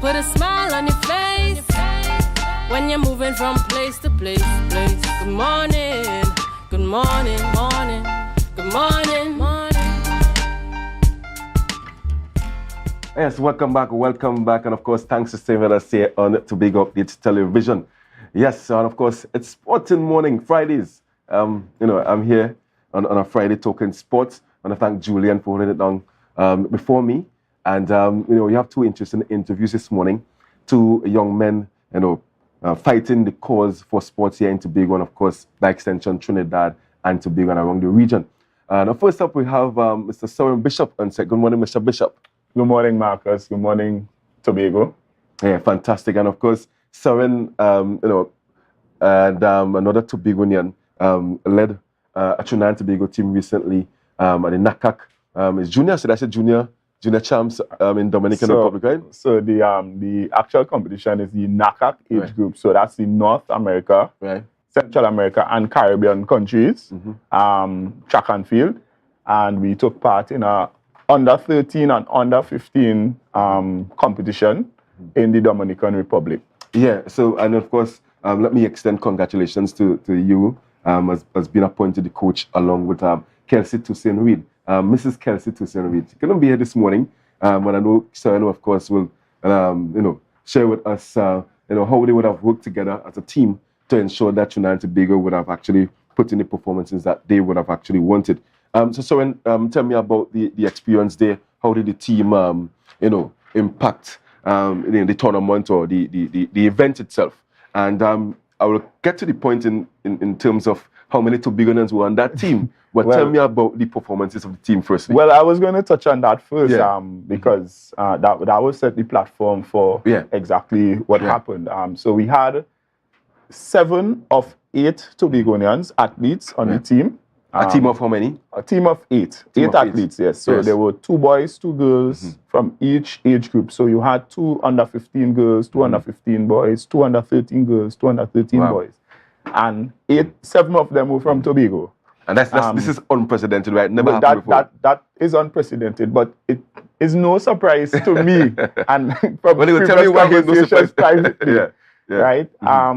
Put a smile on your face when you're moving from place to place. Good morning, good morning, morning, good morning, morning. Yes, welcome back, and of course, thanks for staying with us here on Tobago Updates Television. Yes, and of course, it's Sporting Morning, Fridays. I'm here on a Friday talking sports. I want to thank Julian for holding it down before me. And, we have two interesting interviews this morning. Two young men, fighting the cause for sports here in Tobago, and of course, by extension, Trinidad and Tobago and around the region. Now, first up, we have Mr. Soren Bishop on set. Good morning, Mr. Bishop. Good morning, Marcus. Good morning, Tobago. Yeah, fantastic. And of course, Soren, and another Tobagonian led a Trinidad and Tobago team recently at the NACAC. Is junior, so that's a junior champs in Dominican Republic, right? So the actual competition is the NACAC age group. So that's the North America, Central America, and Caribbean countries, track and field. And we took part in a under 13 and under 15 competition in the Dominican Republic. Yeah, so, and of course, let me extend congratulations to you as being appointed the coach along with Kelsey Toussaint-Reed. Mrs. Kelsey Toussaint-Reed. She couldn't be here this morning, but I know Soren, of course, will, share with us, how they would have worked together as a team to ensure that Trinidad and Tobago would have actually put in the performances that they would have actually wanted. So Soren, tell me about the experience there. How did the team, impact the tournament or the event itself? And I will get to the point in terms of how many Tobagonians were on that team. But tell me about the performances of the team first. Well, I was going to touch on that first because that will set the platform for exactly what happened. So we had 7 of 8 Tobagonians athletes on the team. A team of how many? A team of 8. 8 athletes, yes. So there were 2 boys, 2 girls from each age group. So you had 2 under 15 girls, 2 under 15 boys, 2 under 13 girls, 2 under 13 boys. And 7 of them were from Tobago. And this is unprecedented, right? Never happened before. That is unprecedented, but it is no surprise to me. And from previous conversations privately, right?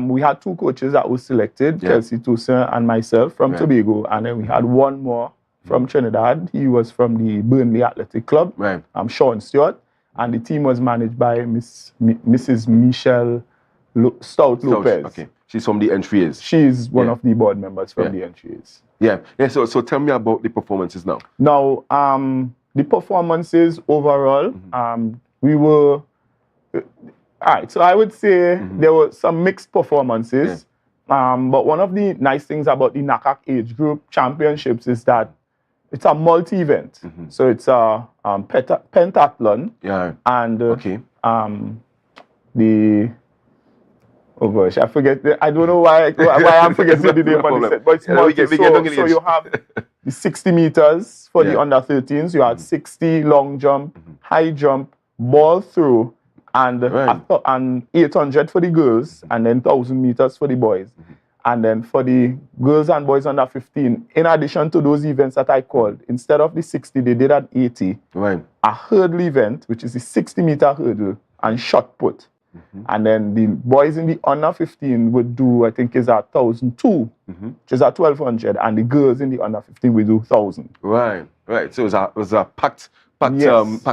We had 2 coaches that were selected, Kelsey Toussaint and myself from Tobago, and then we had 1 more from Trinidad. He was from the Burnley Athletic Club, Sean Stewart, and the team was managed by Mrs. Michelle Stout Lopez. Okay. She's from the entries. She's one of the board members from the entries. Yeah. So tell me about the performances now. Now, the performances overall, we were... all right, so I would say there were some mixed performances. But one of the nice things about the NACAC age group championships is that it's a multi-event. So it's a pentathlon. And the... Oh gosh, I forget. I don't know why I'm forgetting the name on the set. But it's multi. So you have the 60 meters for the under 13s. You had 60 long jump, high jump, ball throw, and 800 for the girls, and then 1,000 meters for the boys. And then for the girls and boys under 15, in addition to those events that I called, instead of the 60, they did at 80. A hurdle event, which is the 60-meter hurdle, and shot put. And then the boys in the under 15 would do, I think, is at 1,002, which is at 1,200, and the girls in the under 15 will do 1,000. Right. So it was a packed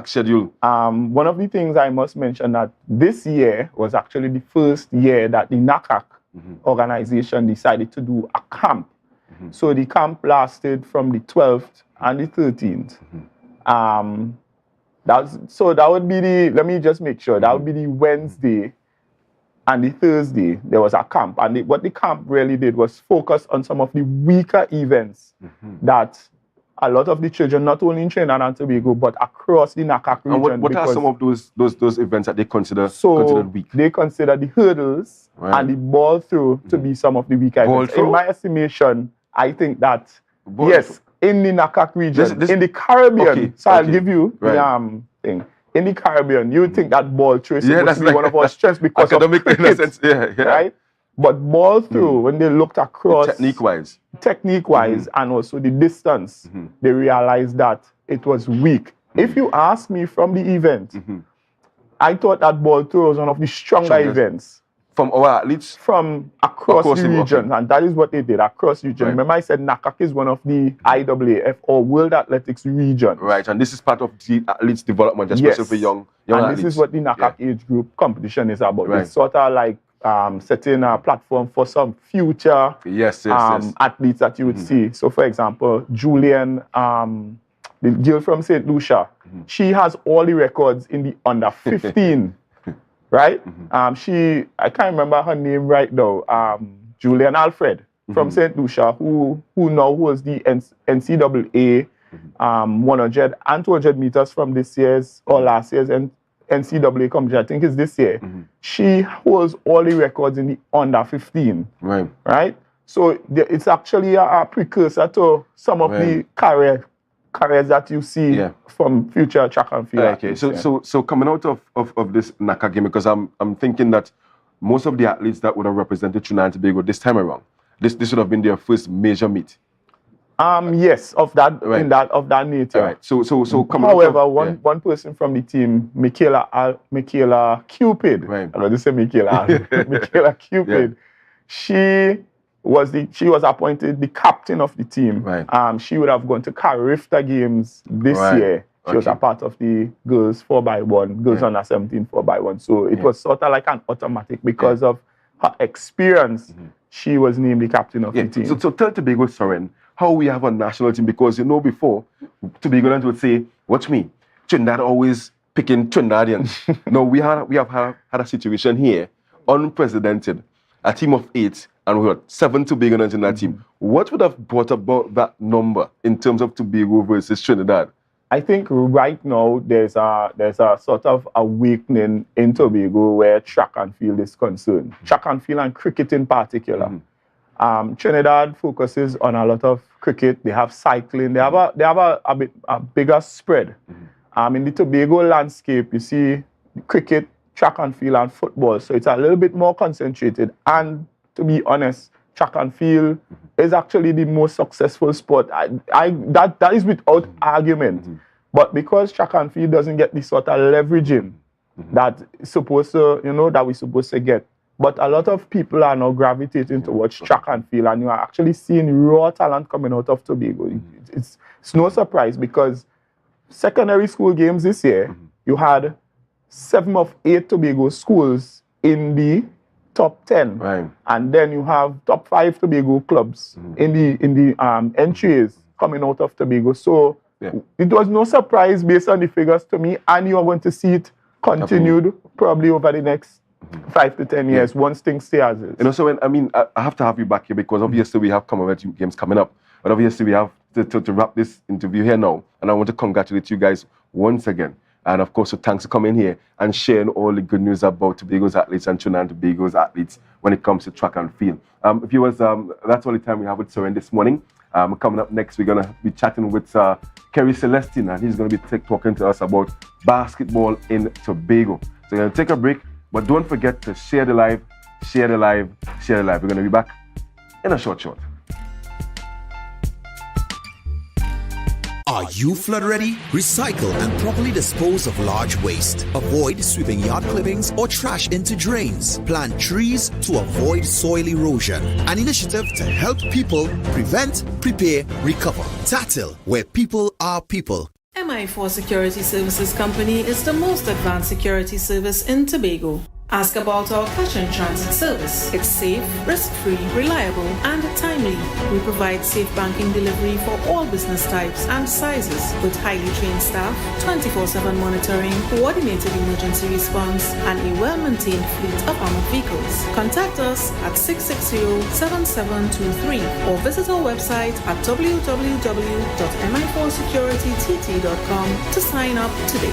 schedule. One of the things I must mention that this year was actually the first year that the NACAC organization decided to do a camp. So the camp lasted from the 12th and the 13th. That would be let me just make sure, that would be the Wednesday and the Thursday, there was a camp. And what the camp really did was focus on some of the weaker events that a lot of the children, not only in Trinidad and Tobago, but across the NACAC region. And what are some of those events that they considered weak? They consider the hurdles and the ball throw to be some of the weaker events. In my estimation, I think that, in the NACAC region, in the Caribbean, I'll give you the thing. In the Caribbean, you would think that ball throw is supposed to be one of our strengths because of cricket, right? But ball throw, when they looked across... Technique-wise, and also the distance, they realized that it was weak. If you ask me from the event, I thought that ball throw was one of the stronger events. From our athletes? From across the region, and that is what they did, across the region. Remember I said NACAC is one of the IAAF, or World Athletics region. Right, and this is part of the athletes development, especially for young athletes. And this is what the NACAC age group competition is about. It's sort of like setting a platform for some future athletes that you would see. So for example, Julian, the girl from St. Lucia, she has all the records in the under 15. Right? I can't remember her name right now. Julian Alfred from St. Lucia, who now holds the NCAA 100 and 200 meters from this year's or last year's NCAA competition. I think it's this year. She holds all the records in the under 15. Right? So it's actually a precursor to some of the careers that you see from future track and field. Okay, so coming out of this NACAC game, because I'm thinking that most of the athletes that would have represented Trinidad and Tobago this time around, this would have been their first major meet. Yes, of that nature. Right. So coming however, one person from the team, Michaela Cupid. I don't say Michaela. Michaela Cupid. She was appointed the captain of the team. She would have gone to Carifta Games this year. She was a part of the girls 4x1, girls under 17 4x1. So it was sort of like an automatic because of her experience. She was named the captain of the team. So tell Tobago, Soren, how we have a national team, because before Tobagoans would say, watch me, Trinidad always picking Trinidadians. No, we have had a situation here, unprecedented, a team of 8, and we had 7 Tobagoans in that team. What would have brought about that number in terms of Tobago versus Trinidad? I think right now there's a sort of awakening in Tobago where track and field is concerned. Track and field and cricket in particular. Trinidad focuses on a lot of cricket. They have cycling. They have a bigger spread. In the Tobago landscape, you see cricket, track and field, and football. So it's a little bit more concentrated. And to be honest, track and field is actually the most successful sport. That is without argument. But because track and field doesn't get the sort of leveraging that we're supposed to get. But a lot of people are now gravitating towards track and field, and you are actually seeing raw talent coming out of Tobago. It's no surprise, because secondary school games this year, you had 7 of 8 Tobago schools in the top 10. Right. And then you have top 5 Tobago clubs in the entries coming out of Tobago. So it was no surprise based on the figures to me, and you are going to see it continued probably over the next 5 to 10 years once things stay as is. You know, so when, I have to have you back here because obviously we have Commonwealth Games coming up, but obviously we have to wrap this interview here now, and I want to congratulate you guys once again. And of course, so thanks for coming here and sharing all the good news about Tobago's athletes and Trinidad and Tobago's athletes when it comes to track and field. Viewers, that's all the time we have with Soren this morning. Coming up next, we're going to be chatting with Kerry Celestine, and he's going to be talking to us about basketball in Tobago. So we're going to take a break, but don't forget to share the live, share the live, share the live. We're going to be back in a short. Are you flood ready? Recycle and properly dispose of large waste. Avoid sweeping yard clippings or trash into drains. Plant trees to avoid soil erosion. An initiative to help people prevent, prepare, recover. TATIL, where people are people. MI4 Security Services Company is the most advanced security service in Tobago. Ask about our cash and transit service. It's safe, risk-free, reliable, and timely. We provide safe banking delivery for all business types and sizes with highly trained staff, 24/7 monitoring, coordinated emergency response, and a well-maintained fleet of armored vehicles. Contact us at 660-7723 or visit our website at www.mi4securitytt.com to sign up today.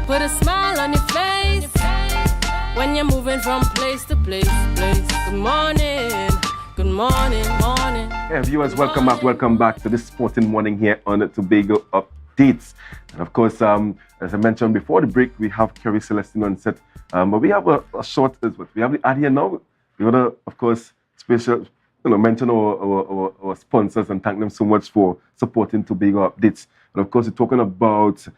Put a smile on your face when you're moving from place to place. Good morning, morning. Yeah, viewers, welcome back to this sporting morning here on the Tobago Updates. And of course, as I mentioned before the break, we have Kerry Celestine on set. But we have a short, we have the ad here now. We want to, of course, special, mention our sponsors and thank them so much for supporting Tobago Updates. And of course, we're talking about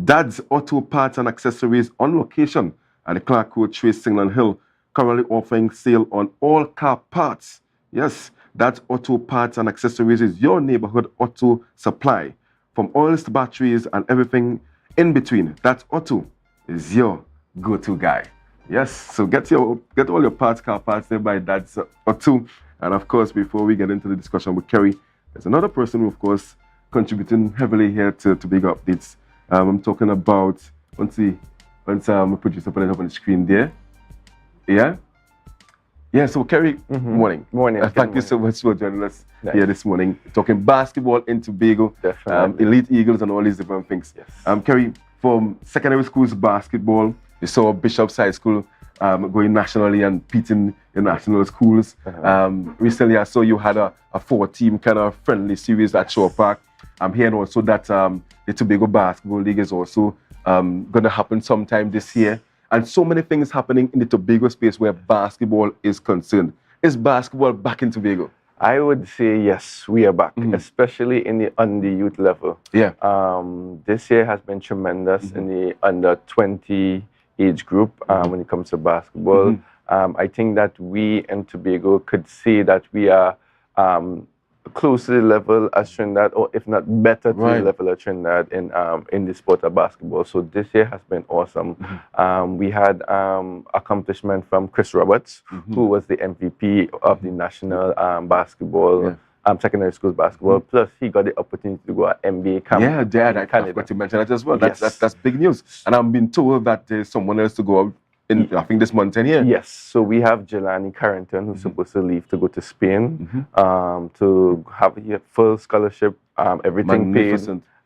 Dad's Auto Parts and Accessories on location at the Clark Road, Trace, Singland Hill, currently offering sale on all car parts. Yes, Dad's Auto Parts and Accessories is your neighborhood auto supply. From oils to batteries and everything in between, Dad's Auto is your go-to guy. Yes, so get all your parts, car parts there by Dad's Auto. And of course, before we get into the discussion with Kerry, there's another person who, of course, contributing heavily here to Tobago Updates. I'm talking about, once my producer put it up on the screen there. Yeah, so Kerry, morning. Thank you so much for joining us here this morning, talking basketball in Tobago, Elite Eagles and all these different things. Yes. Kerry, from secondary schools basketball, you saw Bishop's High School going nationally and beating the national schools. Recently, I saw you had a 4-team kind of friendly series at Shore Park. I'm hearing also that the Tobago Basketball League is also going to happen sometime this year. And so many things happening in the Tobago space where basketball is concerned. Is basketball back in Tobago? I would say yes, we are back, especially in the under-youth level. Yeah. This year has been tremendous in the under-20 age group when it comes to basketball. I think that we in Tobago could say that we are close to the level as Trinidad, or if not better to the level of Trinidad in the sport of basketball. So this year has been awesome. We had accomplishment from Chris Roberts, who was the MVP of the national basketball, secondary schools basketball. Plus, he got the opportunity to go at NBA camp. Yeah, Dad, I forgot to mention that as well. That's big news. And I've been told that there's someone else to go out in, I think, this month here. Yes, so we have Jelani Carrington, who's supposed to leave to go to Spain to have a full scholarship, everything paid.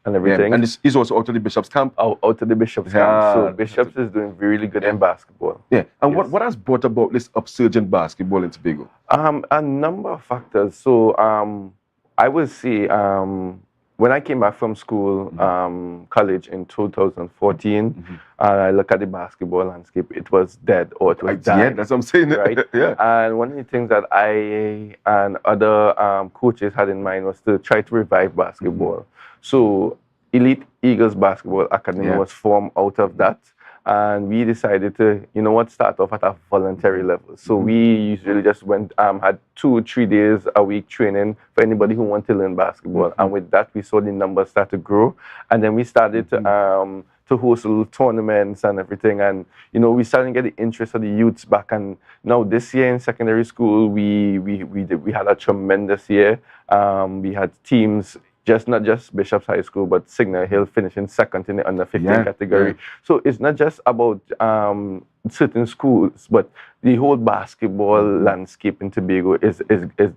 and everything. And he's also out of the Bishop's camp. Out of the Bishop's camp. So Bishop's is doing really good in basketball. Yeah. And what has brought about this upsurge in basketball in Tobago? A number of factors. So I would say when I came back from school, college in 2014, I look at the basketball landscape, it was dead or it was dying. Yeah, that's what I'm saying. Right? Yeah. And one of the things that I and other coaches had in mind was to try to revive basketball. So Elite Eagles Basketball Academy was formed out of that. And we decided to, you know what, start off at a voluntary level. So we usually just went, had 2 or 3 days a week training for anybody who wanted to learn basketball. And with that, we saw the numbers start to grow. And then we started to host little tournaments and everything. And, you know, we started to get the interest of the youths back. And now this year in secondary school, we had a tremendous year. We had teams, not just Bishop's High School, but Signal Hill finishing second in the under 15 category. So it's not just about certain schools, but the whole basketball landscape in Tobago is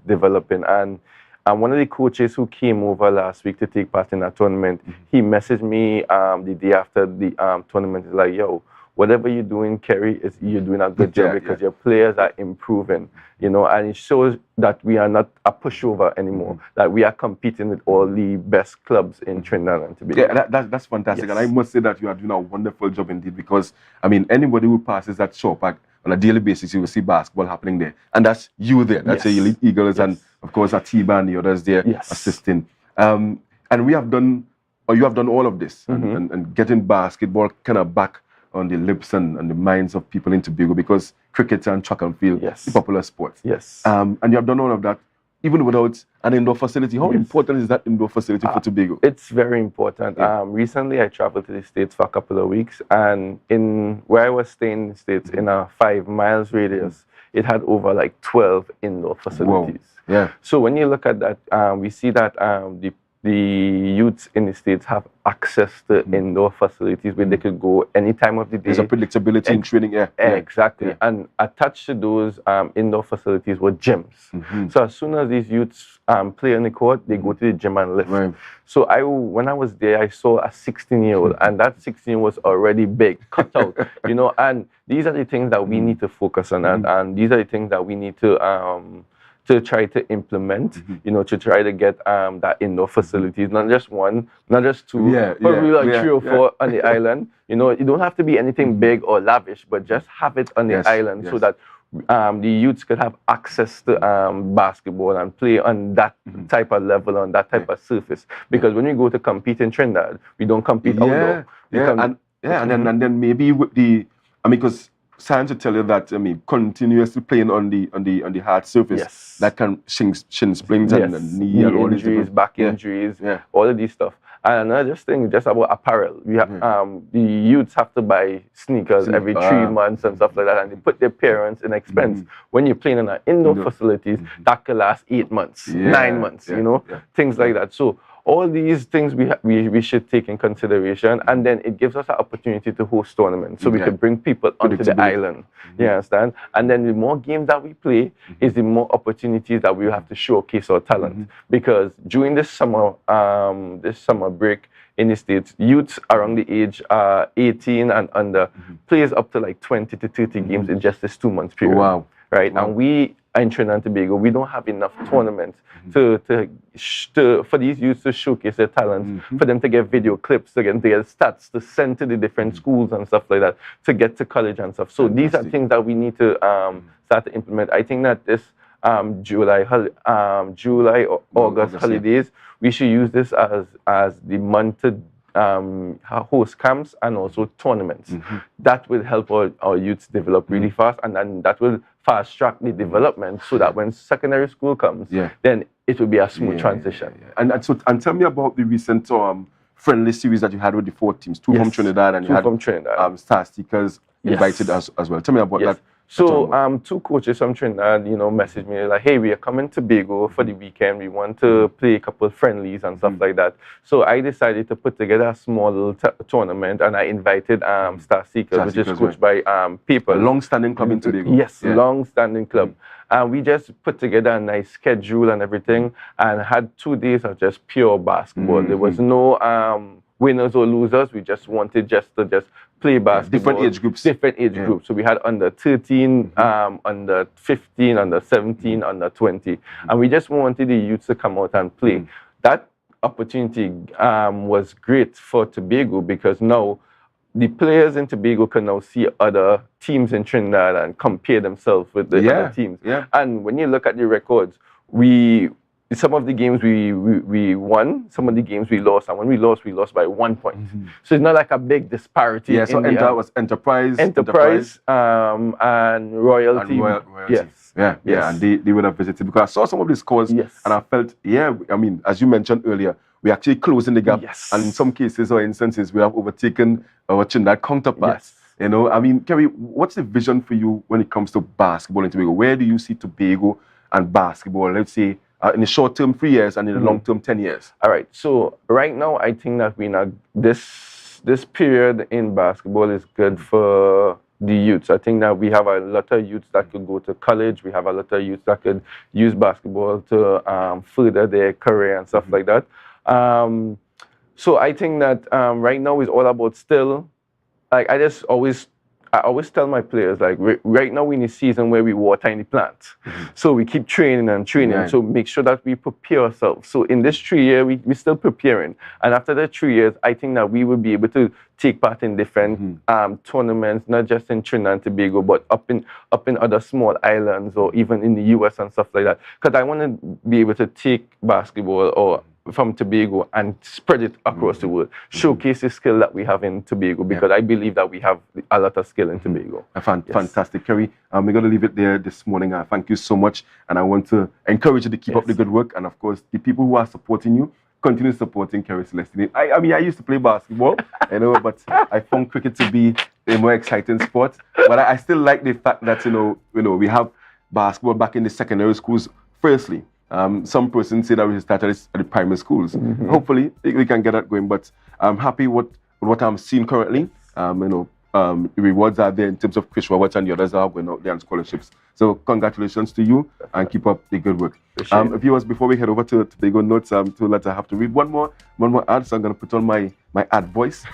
developing. And one of the coaches who came over last week to take part in that tournament, he messaged me the day after the tournament. He's like, yo, whatever you're doing, Kerry, you're doing a good job because your players are improving, you know, and it shows that we are not a pushover anymore, that we are competing with all the best clubs in Trinidad and Tobago. Yeah, that's fantastic. And I must say that you are doing a wonderful job indeed, because, I mean, anybody who passes that shop on a daily basis, you will see basketball happening there. And that's you there. That's the Elite Eagles and, of course, Atiba and the others there assisting. And we have done, or you have done all of this, and getting basketball kind of back on the lips and the minds of people in Tobago, because cricket and track and field is popular sports. And you have done all of that even without an indoor facility. How important is that indoor facility for Tobago? It's very important. Recently, I traveled to the States for a couple of weeks, and in where I was staying in the States, in a 5 miles radius, it had over like 12 indoor facilities. So when you look at that, we see that the youths in the States have access to indoor facilities where they could go any time of the day. There's a predictability in training. Exactly. And attached to those indoor facilities were gyms. So as soon as these youths play on the court, they go to the gym and lift. So when I was there, I saw a 16-year-old, and that 16-year-old was already big, cut out, you know, and these are the things that we need to focus on, and these are the things that we need to try to implement, you know, to try to get that indoor facilities, not just one, not just two, but really like 3 or 4 on the island. You know, it don't have to be anything big or lavish, but just have it on the island so that the youths could have access to basketball and play on that type of level, on that type of surface. Because when we go to compete in Trinidad, we don't compete outdoor. And then maybe with because science will tell you that, continuously playing on the hard surface, that can shin splints and knee and all injuries, back injuries, all of these stuff. And another thing, just about apparel. We have the youths have to buy sneakers every 3 months and stuff like that, and they put their parents in expense. When you're playing in an indoor facilities, that could last 8 months, 9 months, you know, things like that. So all these things we should take in consideration, and then it gives us an opportunity to host tournaments, so we can bring people onto the island. You understand? And then the more games that we play, is the more opportunities that we have to showcase our talent. Because during this summer break in the States, youths around the age 18 and under plays up to like 20 to 30 games in just this 2 months period. Right? And we in Trinidad and Tobago, we don't have enough tournaments for these youths to showcase their talents, for them to get video clips, to get their stats, to send to the different schools and stuff like that, to get to college and stuff. So these are things that we need to start to implement. I think that this July or August holidays, we should use this as the month to host camps and also tournaments. That will help our youths develop really fast, and then that will fast track the development, so that when secondary school comes, then it will be a smooth transition. And tell me about the recent friendly series that you had with the 4 teams, 2 from Trinidad, and you had Star Seekers invited as well. Tell me about that. So 2 coaches from Trinidad, you know, messaged me like, hey, we are coming to Tobago for the weekend. We want to play a couple of friendlies and stuff like that. So I decided to put together a small little tournament, and I invited Star Seekers, which is coached by people. A long-standing club in Tobago. Yes, long-standing club. And we just put together a nice schedule and everything, and had 2 days of just pure basketball. There was no winners or losers. We just wanted to play basketball. Different age groups. Different age groups. So we had under 13, under 15, under 17, under 20. And we just wanted the youths to come out and play. That opportunity was great for Tobago, because now the players in Tobago can now see other teams in Trinidad and compare themselves with the other teams. And when you look at the records, some of the games we won, some of the games we lost, and when we lost by 1 point. So it's not like a big disparity. Yeah, so was Enterprise, and Royalty. Yes. Yeah, and they would have visited, because I saw some of the scores and I felt, I mean, as you mentioned earlier, we actually closing the gap, and in some cases or instances, we have overtaken our Trinidad counterparts. You know, I mean, Kerry, what's the vision for you when it comes to basketball in Tobago? Where do you see Tobago and basketball, let's say, in the short term 3 years and in the long term 10 years? All right. So right now, I think that this period in basketball is good for the youths. I think that we have a lot of youths that could go to college. We have a lot of youths that could use basketball to further their career and stuff like that. So I think that right now is all about still, like I always tell my players, like right now we're in a season where we water in the plant. So we keep training and training. So make sure that we prepare ourselves. So in this 3 year, we're still preparing. And after the 3 years, I think that we will be able to take part in different tournaments, not just in Trinidad and Tobago, but up in other small islands or even in the US and stuff like that. Because I want to be able to take basketball from Tobago and spread it across the world, showcase the skill that we have in Tobago, because I believe that we have a lot of skill in Tobago. Fantastic, Kerry. We're going to leave it there this morning. Thank you so much, and I want to encourage you to keep up the good work, and of course, the people who are supporting you, continue supporting Kerry Celestine. I mean, I used to play basketball, you know, but I found cricket to be a more exciting sport. But I still like the fact that you know we have basketball back in the secondary schools. Firstly, some persons say that we started at the primary schools. Hopefully, we can get that going. But I'm happy with what I'm seeing currently. The rewards are there in terms of Chris Roberts and the others are going out there on scholarships. So congratulations to you and keep up the good work. Viewers, before we head over to Tobago Notes, I have to read one more ad. So I'm going to put on my ad voice.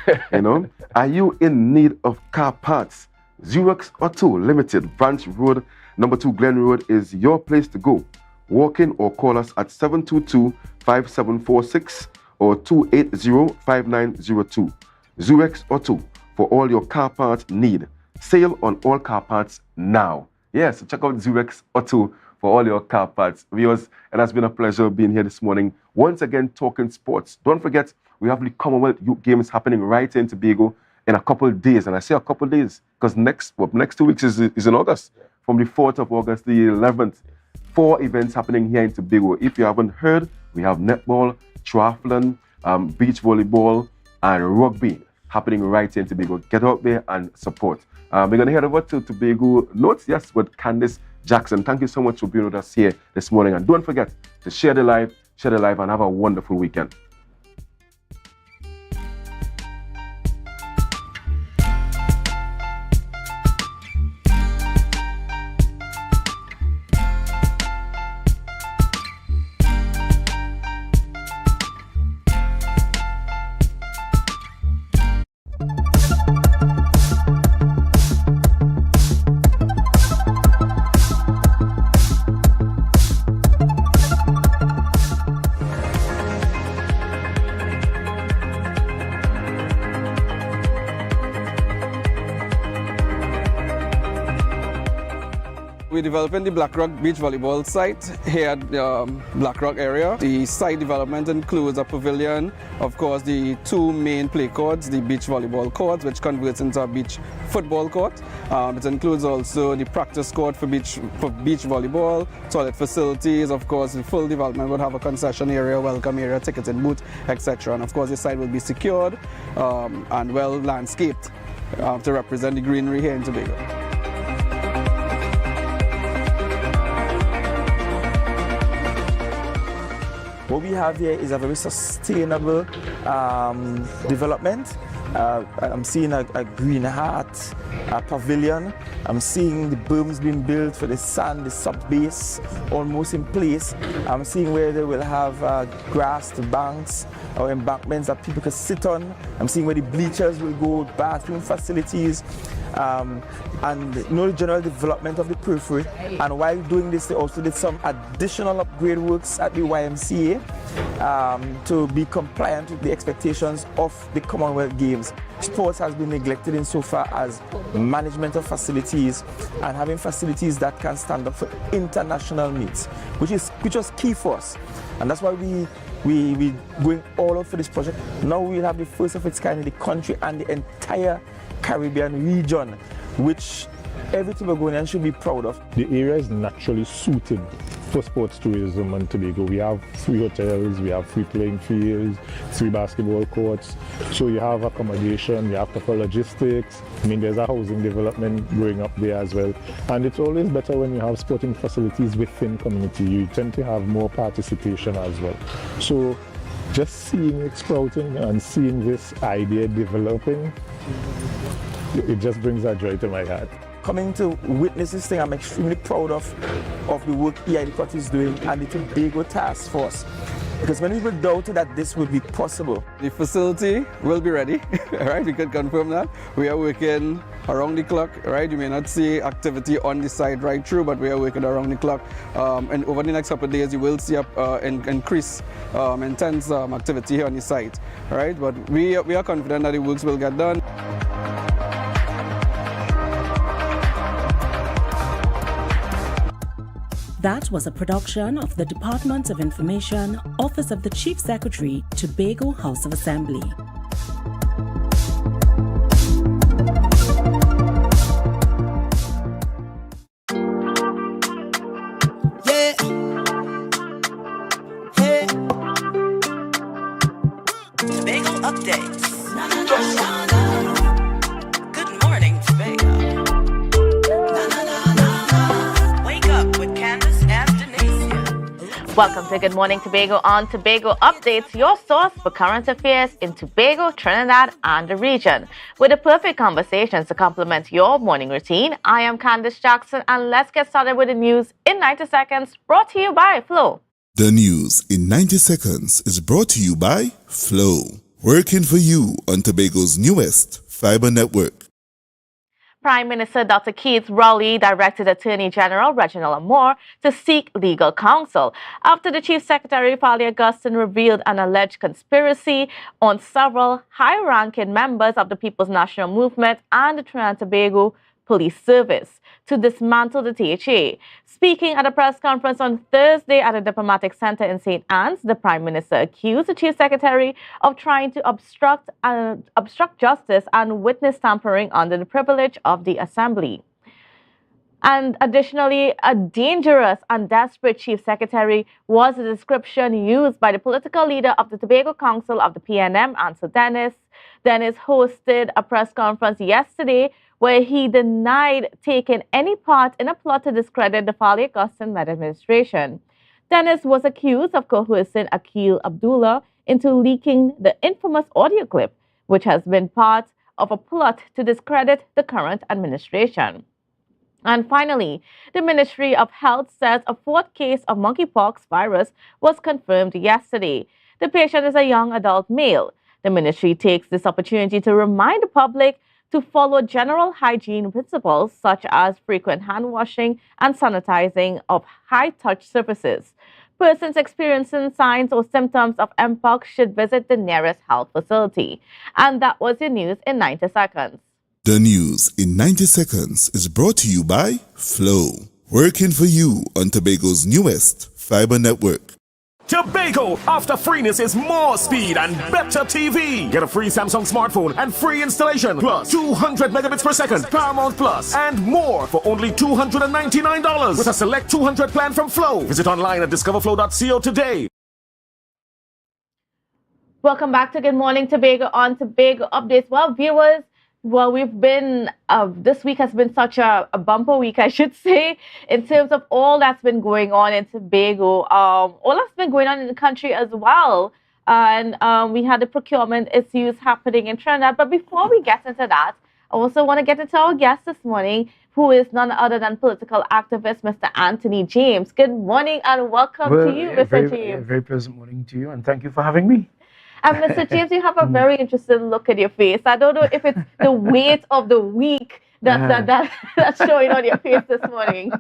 Are you in need of car parts? Xerox Auto Limited, Branch Road, number 2 Glen Road is your place to go. Walk in or call us at 722-5746 or 280-5902. Xerox Auto, for all your car parts need. Sale on all car parts now. Yes, so check out Xerox Auto for all your car parts. Viewers, it has been a pleasure being here this morning. Once again, talking sports. Don't forget, we have the Commonwealth Youth Games happening right here in Tobago in a couple of days. And I say a couple of days because next 2 weeks is in August. From the 4th of August to the 11th. 4 events happening here in Tobago. If you haven't heard, we have netball, triathlon, beach volleyball, and rugby happening right here in Tobago. Get out there and support. We're going to head over to Tobago Notes, with Candice Jackson. Thank you so much for being with us here this morning. And don't forget to share the live, and have a wonderful weekend. We're developing the Black Rock Beach Volleyball site here at the Black Rock area. The site development includes a pavilion, of course the 2 main play courts, the beach volleyball courts, which converts into a beach football court. It includes also the practice court for beach volleyball, toilet facilities, of course the full development would have a concession area, welcome area, ticketing booth, etc. And of course the site will be secured and well landscaped to represent the greenery here in Tobago. What we have here is a very sustainable development. I'm seeing a green heart pavilion. I'm seeing the berms being built for the sand, the sub base almost in place. I'm seeing where they will have grass, the banks or embankments that people can sit on. I'm seeing where the bleachers will go, bathroom facilities, and the general development of the periphery. And while doing this, they also did some additional upgrade works at the YMCA to be compliant with the expectations of the Commonwealth Games. Sports has been neglected insofar as management of facilities and having facilities that can stand up for international meets, which was key for us. And that's why we going all out for this project. Now we'll have the first of its kind in the country and the entire Caribbean region, which every Tobagonian should be proud of. The area is naturally suited for sports tourism on Tobago. We have 3 hotels, we have 3 playing fields, 3 basketball courts. So you have accommodation, you have proper logistics. I mean, there's a housing development growing up there as well. And it's always better when you have sporting facilities within community. You tend to have more participation as well. So just seeing it sprouting and seeing this idea developing, it just brings a joy to my heart. Coming to witness this thing, I'm extremely proud of the work EIDCOT is doing and the Tobago Task Force. Because many people doubted that this would be possible. The facility will be ready, right? We can confirm that. We are working around the clock, right? You may not see activity on the site right through, but we are working around the clock. And over the next couple of days, you will see increased intense activity here on the site, right? But we are confident that the works will get done. That was a production of the Department of Information, Office of the Chief Secretary, Tobago House of Assembly. Yeah. Hey. Tobago updates. Good morning, Tobago. Wake up with Candace and Denise. Welcome to Good Morning Tobago on Tobago Updates, your source for current affairs in Tobago, Trinidad, and the region. With the perfect conversations to complement your morning routine, I am Candace Jackson, and let's get started with the news in 90 seconds, brought to you by Flow. The news in 90 seconds is brought to you by Flow, working for you on Tobago's newest fiber network. Prime Minister Dr. Keith Rowley directed Attorney General Reginald Amore to seek legal counsel after the Chief Secretary, Fali Augustine, revealed an alleged conspiracy on several high-ranking members of the People's National Movement and the Trinidad and Tobago Police Service to dismantle the THA. Speaking at a press conference on Thursday at the Diplomatic Center in St. Anne's, the Prime Minister accused the Chief Secretary of trying to obstruct justice and witness tampering under the privilege of the Assembly. And additionally, a dangerous and desperate Chief Secretary was the description used by the political leader of the Tobago Council of the PNM, Ansel Dennis. Dennis hosted a press conference yesterday where he denied taking any part in a plot to discredit the Fali Augustine administration. Dennis was accused of coercing Akil Abdullah into leaking the infamous audio clip, which has been part of a plot to discredit the current administration. And finally, the Ministry of Health says a 4th case of monkeypox virus was confirmed yesterday. The patient is a young adult male. The ministry takes this opportunity to remind the public to follow general hygiene principles such as frequent hand washing and sanitizing of high-touch surfaces. Persons experiencing signs or symptoms of mpox should visit the nearest health facility. And that was your news in 90 seconds. The news in 90 seconds is brought to you by Flow, working for you on Tobago's newest fiber network. Tobago, after freeness is more speed and better TV. Get a free Samsung smartphone and free installation, plus 200 megabits per second, Paramount Plus, and more for only $299 with a select 200 plan from Flow. Visit online at discoverflow.co today. Welcome back to Good Morning Tobago on Tobago Updates. Well, viewers, we've been, this week has been such a bumper week, I should say, in terms of all that's been going on in Tobago, all that's been going on in the country as well. And we had the procurement issues happening in Trinidad. But before we get into that, also want to get into our guest this morning, who is none other than political activist Mr. Anthony James. Good morning and welcome to you, Mr. James. Very pleasant morning to you, and thank you for having me. And Mr. James, you have a very interesting look at your face. I don't know if it's the weight of the week that's showing on your face this morning.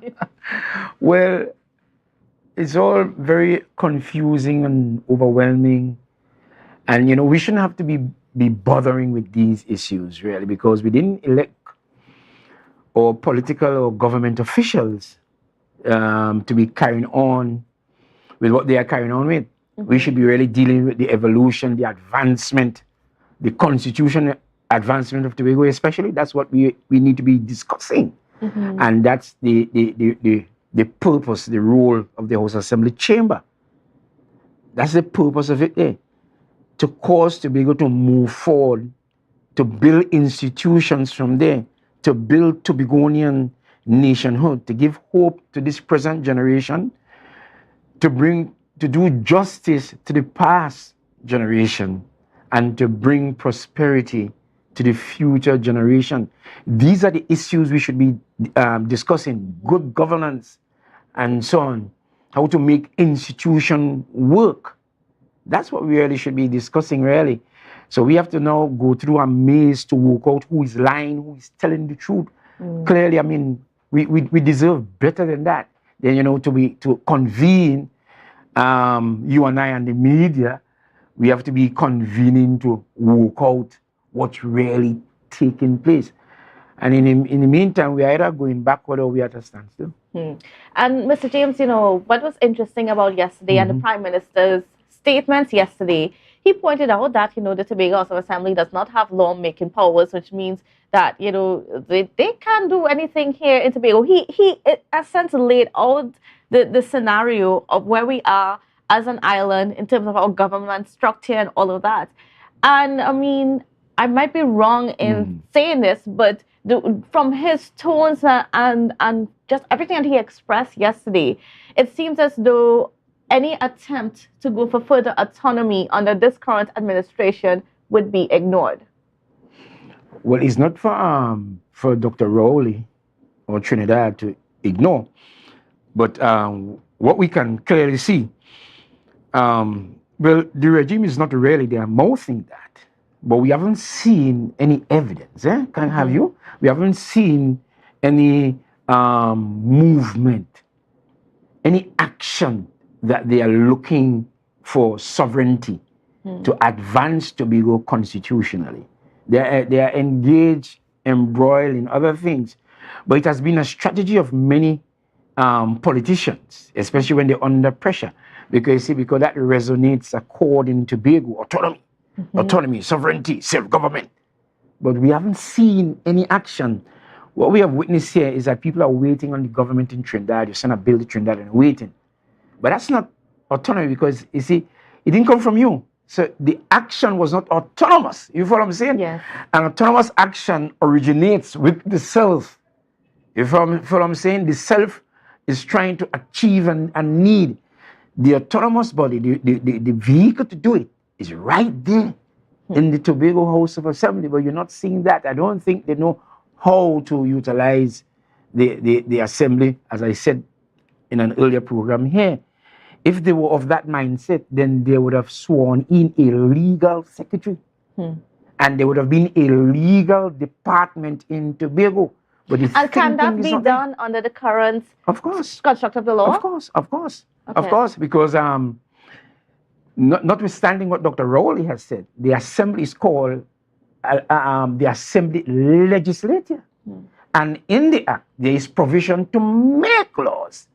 Well, it's all very confusing and overwhelming. And, you know, we shouldn't have to be bothering with these issues, really, because we didn't elect or political or government officials to be carrying on with what they are carrying on with. We should be really dealing with the evolution, the advancement, the constitutional advancement of Tobago especially. That's what we need to be discussing. And that's the purpose, the role of the House Assembly Chamber. That's the purpose of it there. To cause Tobago to move forward, to build institutions from there, to build Tobagonian nationhood, to give hope to this present generation, to do justice to the past generation, and to bring prosperity to the future generation. These are the issues we should be discussing: good governance and so on, how to make institution work. That's what we really should be discussing, really. So we have to now go through a maze to work out who is lying, who is telling the truth. Clearly, I mean, we deserve better than that. Then, you know, to convene, you and I and the media, we have to be convening to work out what's really taking place. And in the meantime, we are either going backward or we are at a standstill. And Mr. James, you know, what was interesting about yesterday and the Prime Minister's statements yesterday, he pointed out that, you know, the Tobago House of Assembly does not have lawmaking powers, which means that, you know, they can't do anything here in Tobago. He in a sense, laid out the scenario of where we are as an island in terms of our government structure and all of that. And I mean, I might be wrong in saying this, but from his tones and just everything that he expressed yesterday, it seems as though any attempt to go for further autonomy under this current administration would be ignored. Well, it's not for Dr. Rowley or Trinidad to ignore, but what we can clearly see, well, the regime is not really there mouthing that, but we haven't seen any evidence. Have you? We haven't seen any movement, any action that they are looking for sovereignty to advance Tobago constitutionally. They are engaged, embroiled in other things. But it has been a strategy of many politicians, especially when they're under pressure. Because that resonates according to Tobago, autonomy, sovereignty, self-government. But we haven't seen any action. What we have witnessed here is that people are waiting on the government in Trinidad. You send a bill to Trinidad and waiting. But that's not autonomy, because, you see, it didn't come from you. So the action was not autonomous. You follow what I'm saying? Yes. An autonomous action originates with the self. You follow what I'm saying? The self is trying to achieve and need. The autonomous body, the vehicle to do it is right there in the Tobago House of Assembly, but you're not seeing that. I don't think they know how to utilize the assembly, as I said in an earlier program here. If they were of that mindset, then they would have sworn in a legal secretary. And there would have been a legal department in Tobago. But and can that be done under the current construct of the law? Of course, because notwithstanding what Dr. Rowley has said, the assembly is called the Assembly Legislature. And in the act, there is provision to make laws.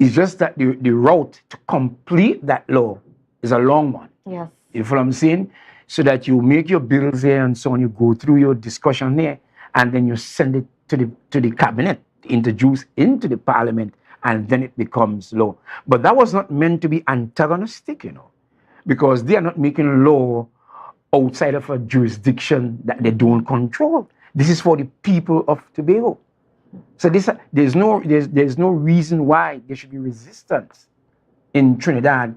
It's just that the route to complete that law is a long one. Yes. You know what I'm saying? So that you make your bills there and so on, you go through your discussion there, and then you send it to the cabinet, introduce into the parliament, and then it becomes law. But that was not meant to be antagonistic, you know, because they are not making law outside of a jurisdiction that they don't control. This is for the people of Tobago. So there's no reason why there should be resistance in Trinidad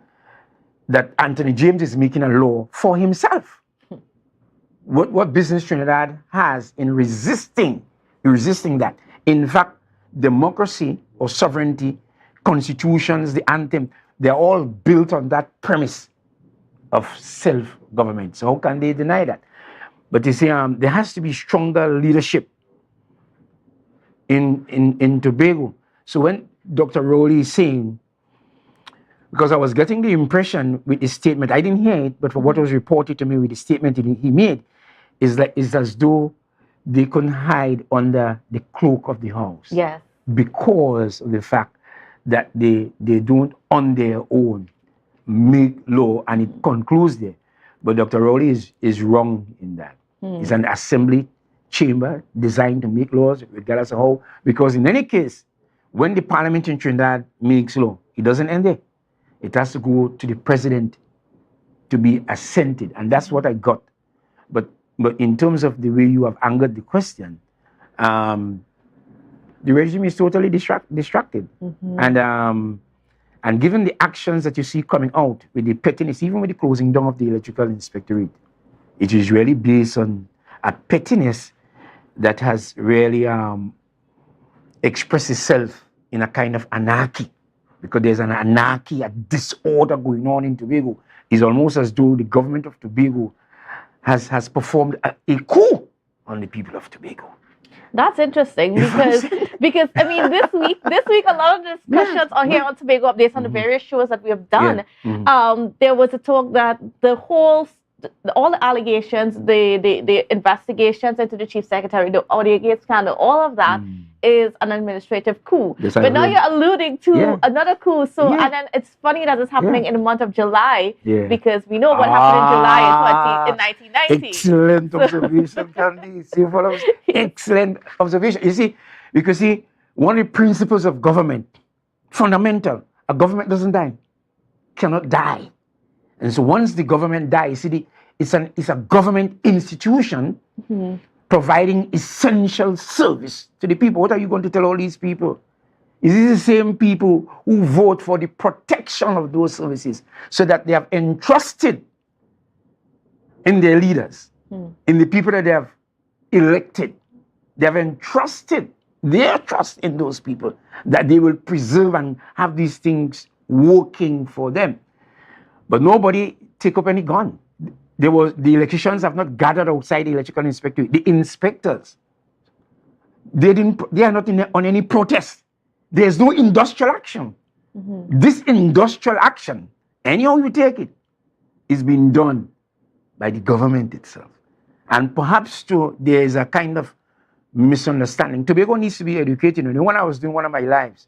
that Anthony James is making a law for himself. what Business Trinidad has in resisting that. In fact, democracy or sovereignty, constitutions, the anthem, they're all built on that premise of self-government. So how can they deny that? But you see, there has to be stronger leadership in Tobago. So when Dr. Rowley is saying, because I was getting the impression with his statement, I didn't hear it, but from what was reported to me with the statement he made, is as though they couldn't hide under the cloak of the house. Yes. Because of the fact that they don't on their own make law, and it concludes there. But Dr. Rowley is wrong in that. It's an assembly chamber designed to make laws, regardless of how, because in any case, when the parliament in Trinidad makes law, it doesn't end there. It has to go to the president to be assented, and that's what I got. But in terms of the way you have angered the question, the regime is totally distracted. And given the actions that you see coming out with the pettiness, even with the closing down of the electrical inspectorate, it is really based on a pettiness that has really expressed itself in a kind of anarchy. Because there's an anarchy, a disorder going on in Tobago. It's almost as though the government of Tobago has performed a coup on the people of Tobago. That's interesting because I mean this week a lot of discussions are here on Tobago Updates on the various shows that we have done. There was a talk that all the allegations, the investigations into the chief secretary, the Audiogate scandal, all of that is an administrative coup. Yes, but now you're alluding to another coup. So and then it's funny that it's happening in the month of July because we know what happened in July in 1990. Excellent observation, Candy. Excellent observation. You see, because one of the principles of government, fundamental, a government doesn't die, cannot die. And so once the government dies, it's a government institution providing essential service to the people. What are you going to tell all these people? Is it the same people who vote for the protection of those services so that they have entrusted in their leaders, in the people that they have elected? They have entrusted their trust in those people that they will preserve and have these things working for them. But nobody take up any gun. The electricians have not gathered outside the electrical inspectorate. The inspectors, they are not on any protest. There's no industrial action. This industrial action, anyhow you take it, is being done by the government itself. And perhaps too, there is a kind of misunderstanding. Tobago needs to be educated. You know, when I was doing one of my lives,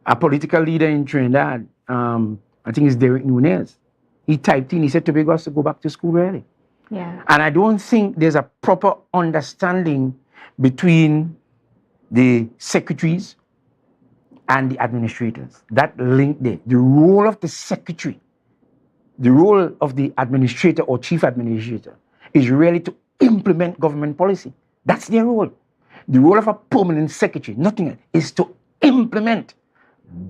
a political leader in Trinidad, I think it's Derek Nunez, he typed in, he said Tobago has to go back to school early. Yeah. And I don't think there's a proper understanding between the secretaries and the administrators. That link there. The role of the secretary, the role of the administrator or chief administrator is really to implement government policy. That's their role. The role of a permanent secretary, nothing else, is to implement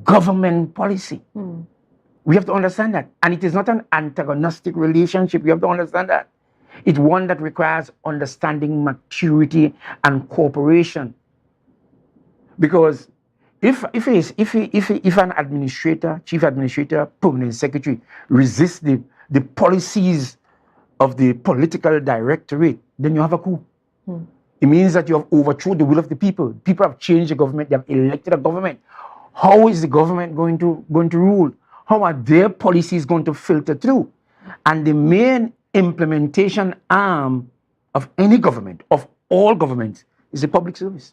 government policy. We have to understand that. And it is not an antagonistic relationship. We have to understand that. It's one that requires understanding, maturity, and cooperation. Because if an administrator, chief administrator, permanent secretary resists the policies of the political directorate, then you have a coup. It means that you have overthrown the will of the people. People have changed the government. They have elected a government. How is the government going to rule? How are their policies going to filter through? And the main implementation arm of any government, of all governments, is the public service.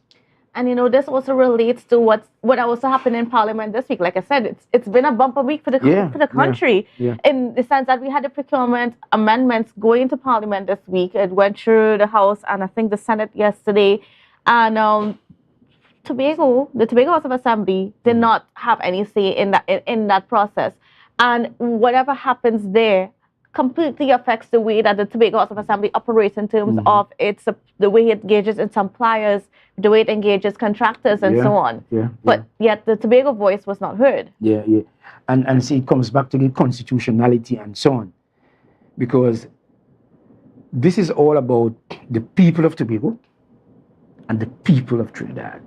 And you know, this also relates to what also happened in Parliament this week. Like I said, it's been a bumper week for the country in the sense that we had the procurement amendments going into Parliament this week. It went through the House and I think the Senate yesterday. And the Tobago House of Assembly did not have any say in that process. And whatever happens there completely affects the way that the Tobago House of Assembly operates in terms of the way it engages in suppliers, the way it engages contractors and so on. But yet the Tobago voice was not heard. And see, it comes back to the constitutionality and so on. Because this is all about the people of Tobago and the people of Trinidad.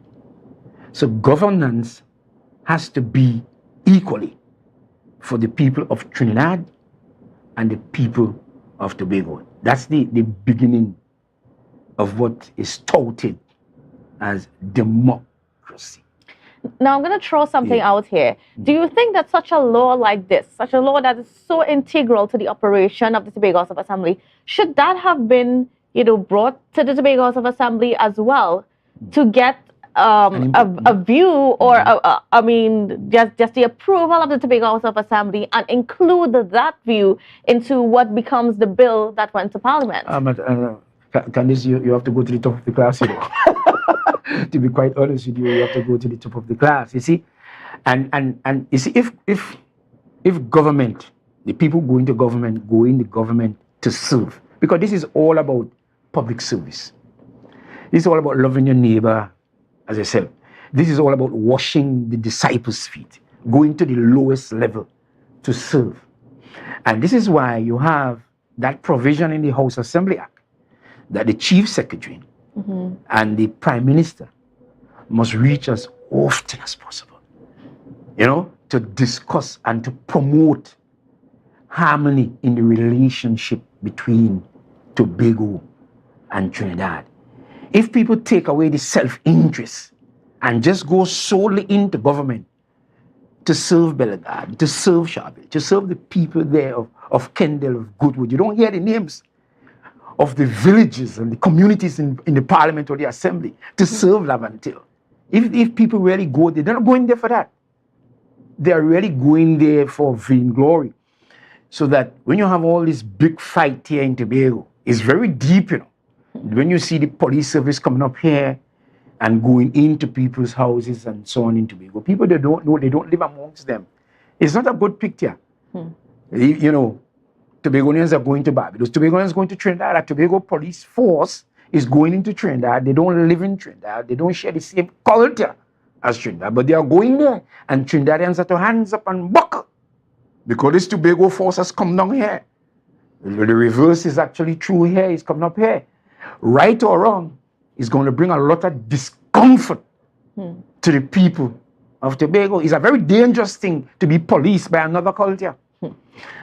So governance has to be equally for the people of Trinidad and the people of Tobago. That's the beginning of what is touted as democracy. Now, I'm going to throw something out here. Do you think that such a law like this, such a law that is so integral to the operation of the Tobago House of Assembly, should that have been, brought to the Tobago House of Assembly as well to get a view or, just the approval of the Tobago House of Assembly and include that view into what becomes the bill that went to Parliament? Candice, you have to go to the top of the class, To be quite honest with you, you have to go to the top of the class, you see. And you see, if government, the people go in the government to serve, because this is all about public service. This is all about loving your neighbor, as I said. This is all about washing the disciples' feet, going to the lowest level to serve. And this is why you have that provision in the House Assembly Act that the Chief Secretary and the Prime Minister must reach as often as possible, to discuss and to promote harmony in the relationship between Tobago and Trinidad. If people take away the self-interest and just go solely into government to serve Bellegarde, to serve Sharville, to serve the people there of Kendall, of Goodwood, you don't hear the names of the villages and the communities in the Parliament or the Assembly to serve Laventille. If people really go there, they're not going there for that. They're really going there for vainglory. So that when you have all this big fight here in Tobago, it's very deep, When you see the police service coming up here and going into people's houses and so on in Tobago, people they don't know, they don't live amongst them. It's not a good picture. Tobagonians are going to Barbados. Tobagonians are going to Trinidad. A Tobago police force is going into Trinidad. They don't live in Trinidad. They don't share the same culture as Trinidad, but they are going there. And Trinidadians have to hands up and buckle because this Tobago force has come down here. The reverse is actually true here. It's coming up here. Right or wrong, it's going to bring a lot of discomfort to the people of Tobago. It's a very dangerous thing to be policed by another culture.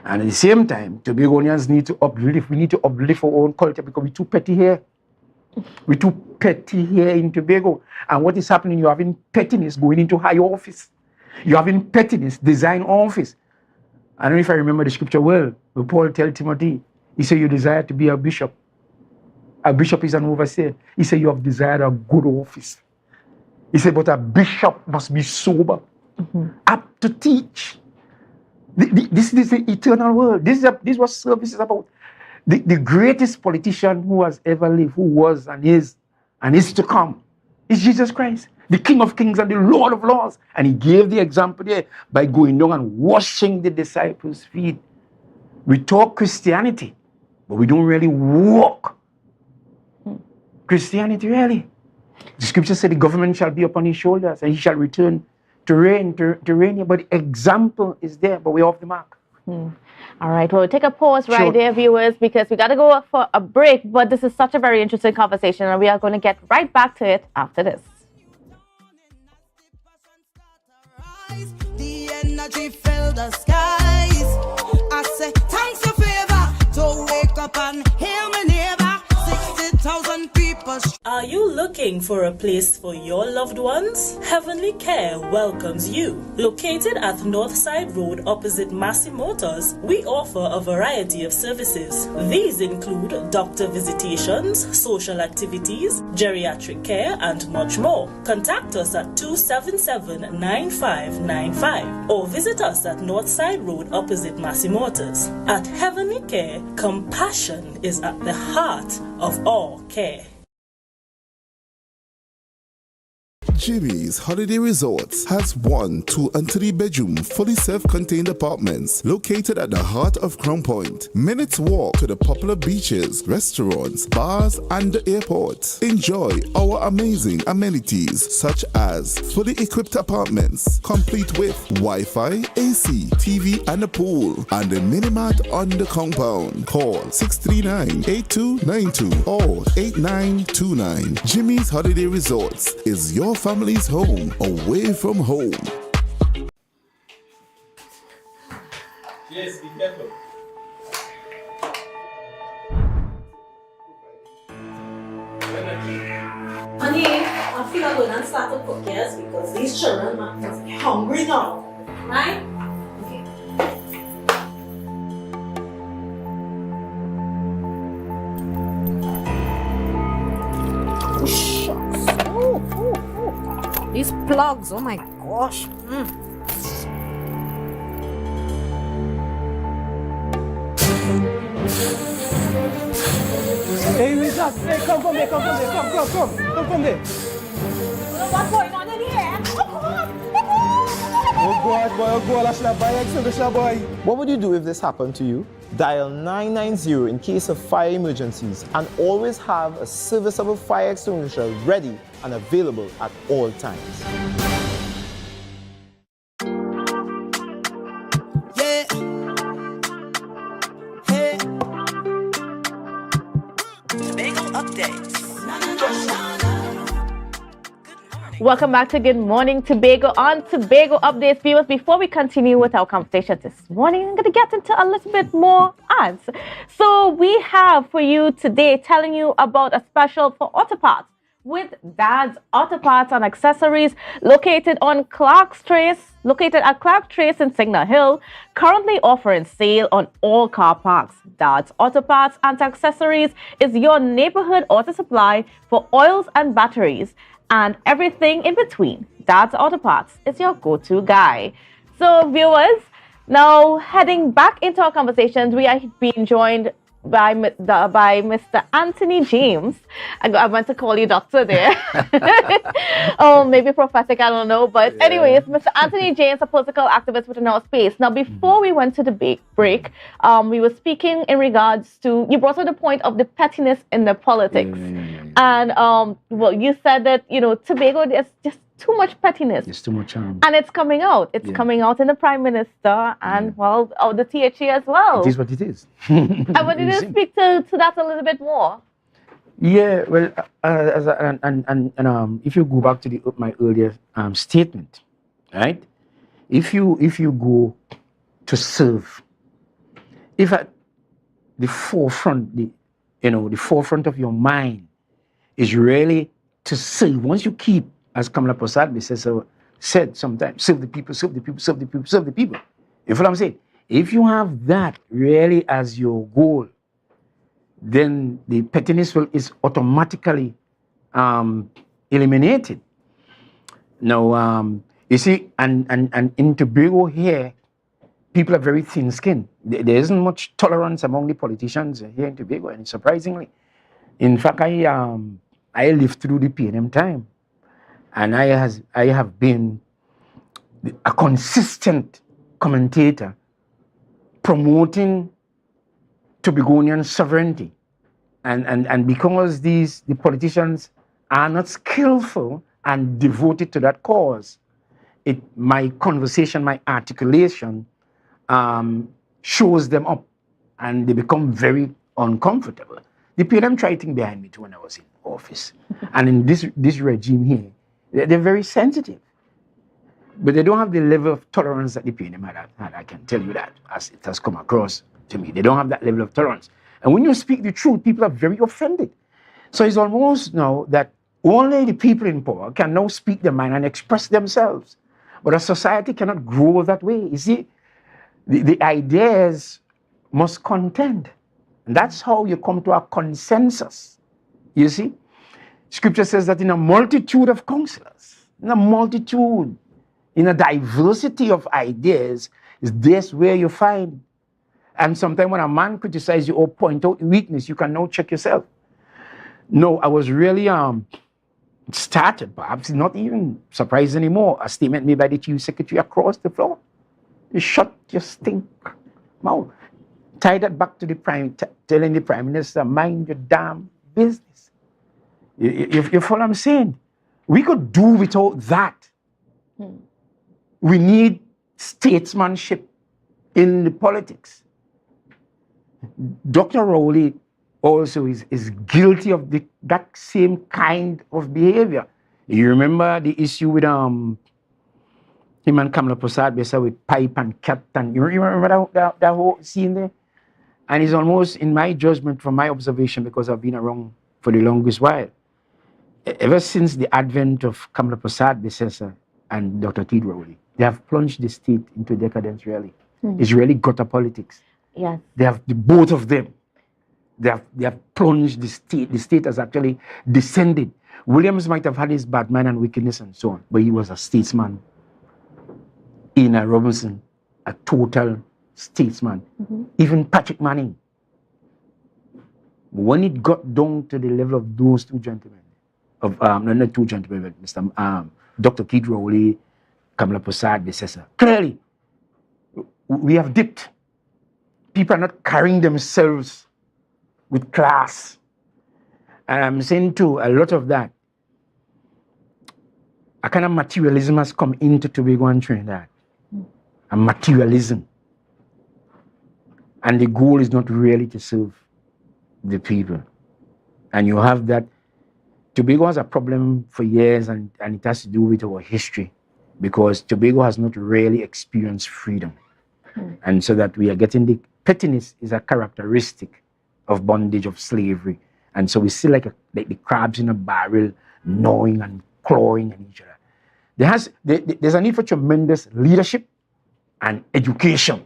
And at the same time, Tobagonians need to uplift. We need to uplift our own culture because we're too petty here. We're too petty here in Tobago. And what is happening, you're having pettiness going into high office. You're having pettiness, design office. I don't know if I remember the scripture well, but Paul tells Timothy, he said, you desire to be a bishop. A bishop is an overseer. He said, you have desired a good office. He said, but a bishop must be sober, up to teach. This is the eternal world. This is what service is about. The greatest politician who has ever lived, who was and is to come, is Jesus Christ, the King of Kings and the Lord of Lords. And he gave the example there by going down and washing the disciples' feet. We talk Christianity, but we don't really walk Christianity, really. The scripture said the government shall be upon his shoulders and he shall return to reign here. But the example is there, but we're off the mark. All right, well, we'll take a pause right there, viewers, because we got to go for a break. But this is such a very interesting conversation, and we are going to get right back to it after this. The energy fill the skies. I say, thanks for favor to wake up and hear me neighbor. 60,000 people. Are you looking for a place for your loved ones? Heavenly Care welcomes you. Located at Northside Road opposite Massey Motors, we offer a variety of services. These include doctor visitations, social activities, geriatric care, and much more. Contact us at 277-9595 or visit us at Northside Road opposite Massey Motors. At Heavenly Care, compassion is at the heart of all care. Jimmy's Holiday Resorts has 1, 2, and 3 bedroom, fully self-contained apartments located at the heart of Crown Point. Minutes walk to the popular beaches, restaurants, bars, and the airport. Enjoy our amazing amenities such as fully equipped apartments, complete with Wi-Fi, AC, TV, and a pool, and a mini-mart on the compound. Call 639-8292 or 8929. Jimmy's Holiday Resorts is your family's home away from home. Yes, be careful. Honey, I feel I'm going to start to cook, yes, because these children must be hungry now, right? Okay. These plugs, oh my gosh. Hey, Richard, hey, come from there. Come from there. What's going on in here? Oh God, I should have buy extinguisher, boy. What would you do if this happened to you? Dial 990 in case of fire emergencies and always have a serviceable fire extinguisher ready and available at all times. Yeah. Hey. Tobago updates. Welcome back to Good Morning Tobago on Tobago Updates. Viewers, before we continue with our conversation this morning, I'm going to get into a little bit more ads. So we have for you today telling you about a special for auto parts with Dad's Auto Parts and Accessories located at Clark Trace in Signal Hill, currently offering sale on all car parks. Dad's Auto Parts and Accessories is your neighborhood auto supply for oils and batteries and everything in between. Dad's Auto Parts is your go-to guy. So viewers, now heading back into our conversations, we are being joined by Mr. Anthony James. I want to call you doctor there. Oh, maybe prophetic, I don't know. But anyways, Mr. Anthony James, a political activist within our space. Now, before we went to the break, we were speaking in regards to, you brought up the point of the pettiness in the politics. And, well, you said that, Tobago, there's just too much pettiness. It's too much harm. And it's coming out. It's coming out in the Prime Minister and, well, the THE as well. It is what it is. I wanted to speak to that a little bit more. Yeah, well, if you go back to my earlier statement, right? If you go to serve, if at the forefront, the forefront of your mind is really to serve. Once you keep, as Kamala Prasad said sometimes, serve the people, serve the people, serve the people, serve the people. You feel what I'm saying? If you have that really as your goal, then the pettiness is automatically eliminated. Now, you see, and in Tobago here, people are very thin-skinned. There isn't much tolerance among the politicians here in Tobago, and surprisingly. In fact, I lived through the PNM time, and I have been a consistent commentator promoting Tobagonian sovereignty. And because the politicians are not skillful and devoted to that cause, my conversation, my articulation shows them up, and they become very uncomfortable. The PNM tried thing behind me too when I was in office. And in this regime here, they're very sensitive. But they don't have the level of tolerance that the PNM had. I can tell you that, as it has come across to me. They don't have that level of tolerance. And when you speak the truth, people are very offended. So it's almost now that only the people in power can now speak their mind and express themselves. But a society cannot grow that way. You see, the ideas must contend. And that's how you come to a consensus. You see? Scripture says that in a multitude of counselors, in a diversity of ideas, is this where you find. And sometimes when a man criticizes you or point out weakness, you can now check yourself. No, I was really it started, perhaps not even surprised anymore, a statement made by the Chief Secretary across the floor. You shut your stink mouth. Tie that back to the telling the Prime Minister, mind your damn business. You follow what I'm saying? We could do without that. We need statesmanship in the politics. Dr. Rowley also is guilty of that same kind of behavior. You remember the issue with him and Kamala Prasad with pipe and cat, and you remember that whole scene there? And it's almost, in my judgment, from my observation, because I've been around for the longest while, ever since the advent of Kamala Prasad and Dr. Keith Rowley, they have plunged the state into decadence, really. It's really gutter politics. Yes. They have both of them. They have plunged the state. The state has actually descended. Williams might have had his bad man and wickedness and so on, but he was a statesman. Ina Robinson, a total statesman. Even Patrick Manning. When it got down to the level of those two gentlemen, not two gentlemen, but Dr. Keith Rowley, Kamala Prasad, clearly, we have dipped. People are not carrying themselves with class. And I'm saying too, a lot of that, a kind of materialism has come into Tobago and Trinidad. A materialism. And the goal is not really to serve the people. And you have that. Tobago has a problem for years, and it has to do with our history, because Tobago has not really experienced freedom. And so that we are getting the pettiness is a characteristic of bondage, of slavery. And so we see like the crabs in a barrel, gnawing and clawing at each other. There's a need for tremendous leadership and education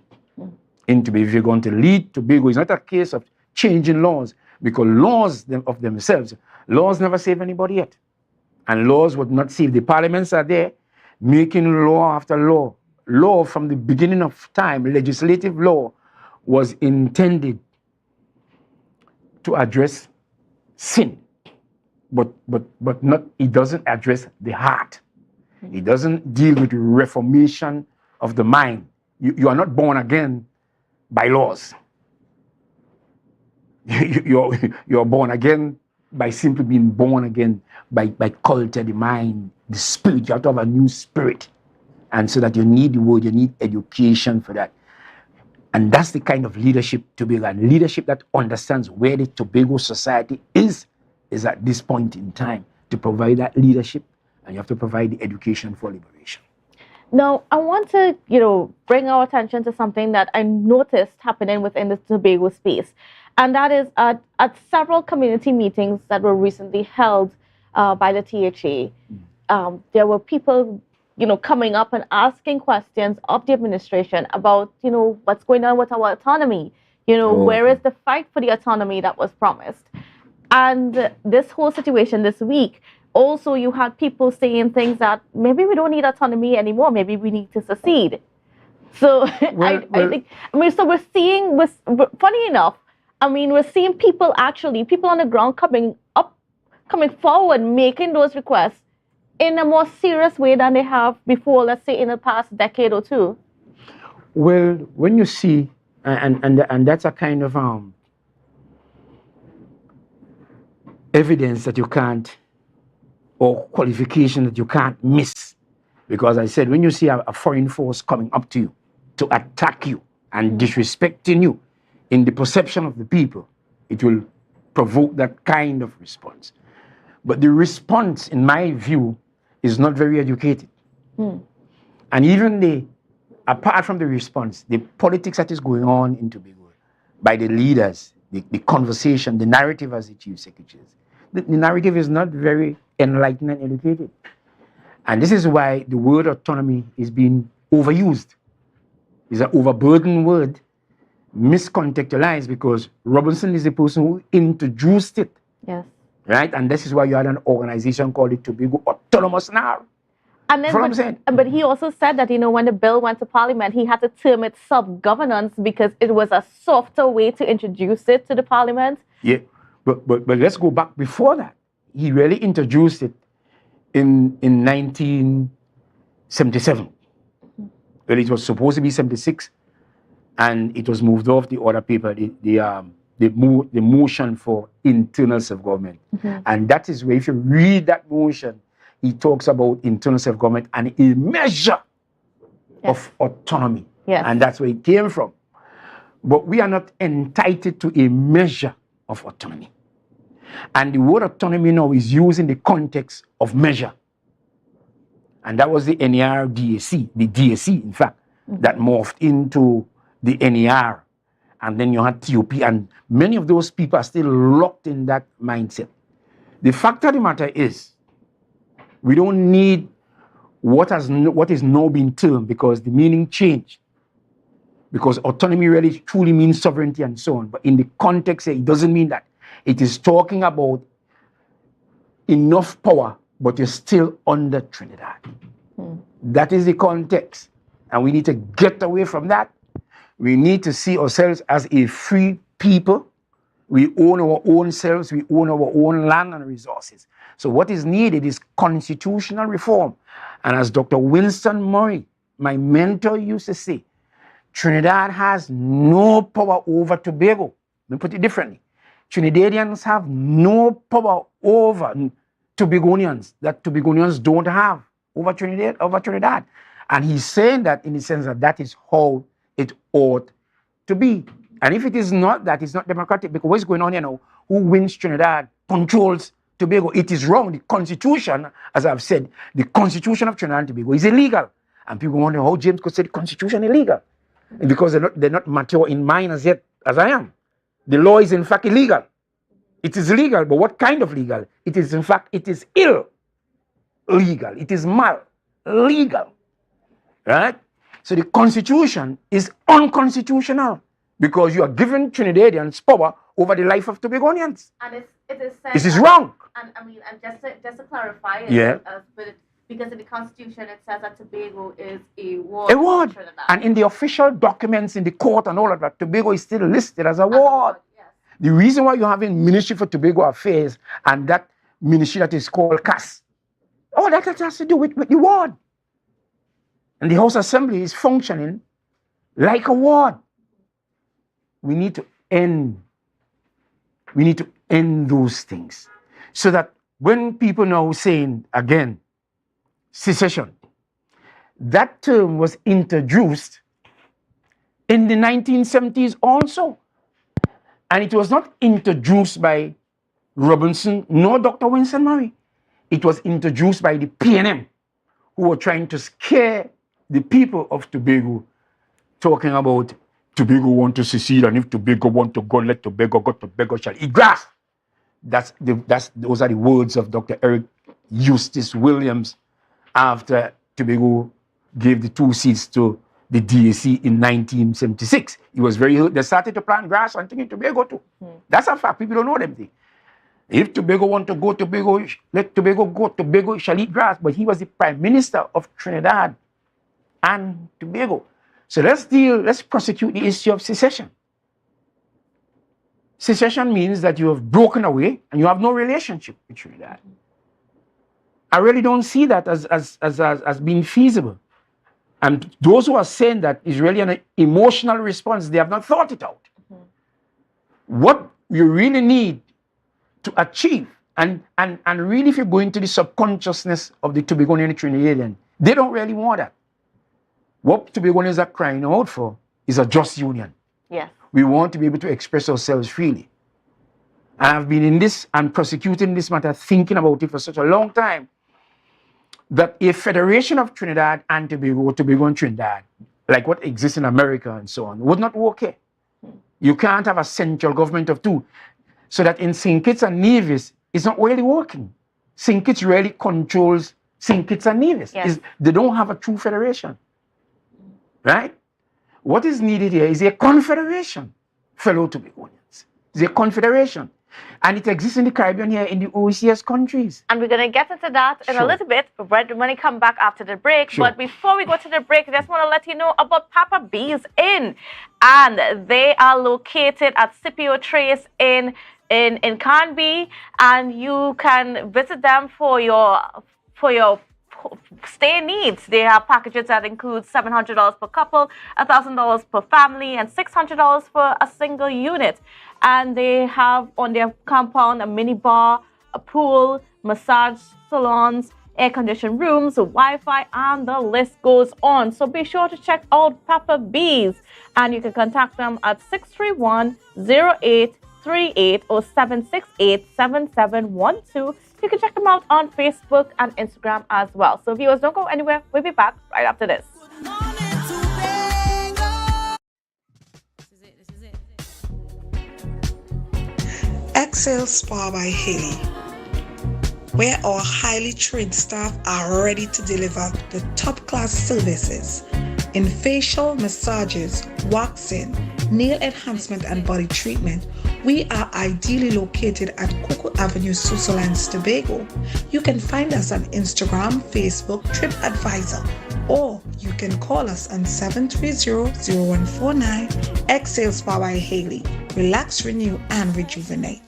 in Tobago. If you're going to lead Tobago, it's not a case of changing laws, because laws of themselves, laws never save anybody yet. And laws would not save. The parliaments are there making law after law. Law from the beginning of time, legislative law, was intended to address sin, but not. It doesn't address the heart. It doesn't deal with the reformation of the mind. You are not born again by laws. You're born again by simply being born again by culture, the mind, the spirit. You have to have a new spirit. And so that you need the word, you need education for that. And that's the kind of leadership Tobago, and leadership that understands where the Tobago society is at this point in time, to provide that leadership, and you have to provide the education for liberation. Now, I want to, bring our attention to something that I noticed happening within the Tobago space. And that is at several community meetings that were recently held by the THA, there were people coming up and asking questions of the administration about, what's going on with our autonomy. Where is the fight for the autonomy that was promised? And this whole situation this week, also you had people saying things that maybe we don't need autonomy anymore. Maybe we need to secede. So I think, so we're seeing, funny enough, we're seeing people on the ground coming forward, making those requests in a more serious way than they have before, let's say in the past decade or two. Well, when you see, and that's a kind of evidence that you can't, or qualification that you can't miss. Because I said, when you see a foreign force coming up to you to attack you and disrespecting you in the perception of the people, it will provoke that kind of response. But the response, in my view, is not very educated. And even apart from the response, the politics that is going on in Tobago by the leaders, the conversation, the narrative, as the Chief Secretary says, the narrative is not very enlightened and educated. And this is why the word autonomy is being overused. It's an overburdened word, miscontextualized, because Robinson is the person who introduced it. Yes. Right? And this is why you had an organization called the Tobago Autonomous now. And then, but he also said that, when the bill went to Parliament, he had to term it self-governance because it was a softer way to introduce it to the Parliament. Yeah, but let's go back before that. He really introduced it in 1977. Well, it was supposed to be 76, and it was moved off the order paper, the motion for internal self-government. And that is where, if you read that motion, he talks about internal self-government and a measure of autonomy. And that's where it came from. But we are not entitled to a measure of autonomy. And the word autonomy now is used in the context of measure. And that was the NER-DAC, the DAC, in fact, that morphed into the NER. And then you had TOP, and many of those people are still locked in that mindset. The fact of the matter is, we don't need what is now being termed, because the meaning changed. Because autonomy really truly means sovereignty and so on. But in the context, it doesn't mean that. It is talking about enough power, but you're still under Trinidad. That is the context. And we need to get away from that. We need to see ourselves as a free people. We own our own selves. We own our own land and resources. So what is needed is constitutional reform. And as Dr. Winston Murray, my mentor, used to say, Trinidad has no power over Tobago. Let me put it differently. Trinidadians have no power over Tobagonians that Tobagonians don't have over Trinidad. And he's saying that in the sense that that is how it ought to be. And if it is not that, it's not democratic, because what's going on here now, who wins Trinidad controls Tobago. It is wrong. The Constitution, as I've said, the Constitution of Trinidad and Tobago is illegal. And people wonder how James could say the Constitution is illegal. Because they're not mature in mind as yet, as I am. The law is in fact illegal. It is illegal, but what kind of legal? It is in fact, it is illegal. It is legal. Right? So the Constitution is unconstitutional because you are giving Trinidadians power over the life of Tobagonians. And it is said. This is wrong. And I mean, and just to clarify it, Yeah. Because in the Constitution it says that Tobago is a ward. A ward. And in the official documents in the court and all of that, Tobago is still listed as a ward. Yes. The reason why you're having Ministry for Tobago Affairs and that ministry that is called CAS, all that has to do with the ward. And the House Assembly is functioning like a ward. We need to end those things. So that when people now saying, again, secession, that term was introduced in the 1970s also. And it was not introduced by Robinson nor Dr. Winston Murray. It was introduced by the PNM, who were trying to scare the people of Tobago, talking about Tobago want to secede, and if Tobago want to go, let Tobago go, Tobago shall eat grass. Those are the words of Dr. Eric Eustace Williams after Tobago gave the 2 seats to the DAC in 1976. It was very hurt. They started to plant grass and things in Tobago too. That's a fact. People don't know them things. If Tobago want to go, Tobago, let Tobago go. Tobago shall eat grass. But he was the Prime Minister of Trinidad and Tobago. So let's prosecute the issue of secession. Secession means that you have broken away and you have no relationship with Trinidad. I really don't see that as being feasible. And those who are saying that is really an emotional response. They have not thought it out. What you really need to achieve, and really if you go into the subconsciousness of the Tobagonian and Trinidadian, they don't really want that. What Tobagonians are crying out for is a just union. Yes. We want to be able to express ourselves freely. And I've been in this and prosecuting this matter, thinking about it for such a long time, that a federation of Trinidad and Tobago, Tobago and Trinidad, like what exists in America and so on, would not work here. You can't have a central government of two. So that in St. Kitts and Nevis, it's not really working. St. Kitts really controls St. Kitts and Nevis. Yes. They don't have a true federation. Right? What is needed here is a confederation, fellow Tobagonians. It's a confederation. And it exists in the Caribbean here, in the OECS countries. And we're going to get into that in a little bit when we come back after the break. Sure. But before we go to the break, I just want to let you know about Papa B's Inn. And they are located at Scipio Trace in Canby. And you can visit them for for your stay needs. They have packages that include $700 per couple, $1,000 per family, and $600 for a single unit. And they have on their compound a mini bar, a pool, massage salons, air-conditioned rooms, Wi-Fi, and the list goes on. So be sure to check out Papa B's, and you can contact them at 631-0838 or 768-7712. You can check them out on Facebook and Instagram as well. So viewers, don't go anywhere. We'll be back right after this. Excel Spa by Haley, where our highly trained staff are ready to deliver the top-class services in facial massages, waxing, nail enhancement, and body treatment. We are ideally located at Coco Avenue, Switzerland, Tobago. You can find us on Instagram, Facebook, TripAdvisor, or you can call us on 730-0149. Excel Spa by Haley. Relax, renew, and rejuvenate.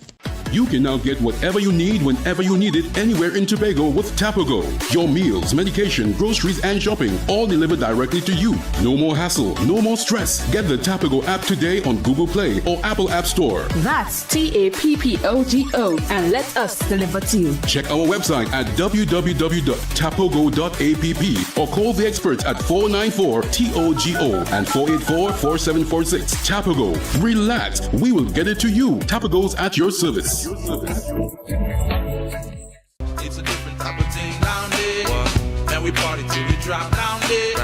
You can now get whatever you need whenever you need it anywhere in Tobago with Tobago. Your meals, medication, groceries, and shopping all delivered directly to you. No more hassle, no more stress. Get the Tobago app today on Google Play or Apple App Store. That's TAPPOGO, and let us deliver to you. Check our website at www.tapogo.app or call the experts at 494-TOGO and 484-4746. Tobago. Relax. We will get it to you. Tobago's at your service. It's a different type of thing down there. And we party till we drop down there.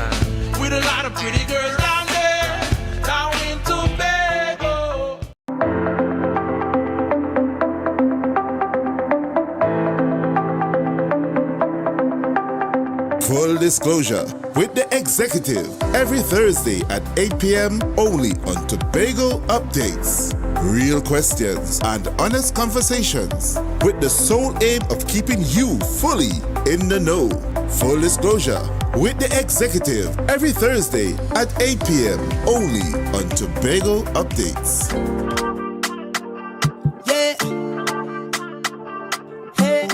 With a lot of pretty girls down there. Down in Tobago. Full disclosure with the executive every Thursday at 8 p.m. only on Tobago Updates. Real questions and honest conversations with the sole aim of keeping you fully in the know. Full disclosure with the executive every Thursday at 8 p.m. only on Tobago Updates. Yeah. Hey.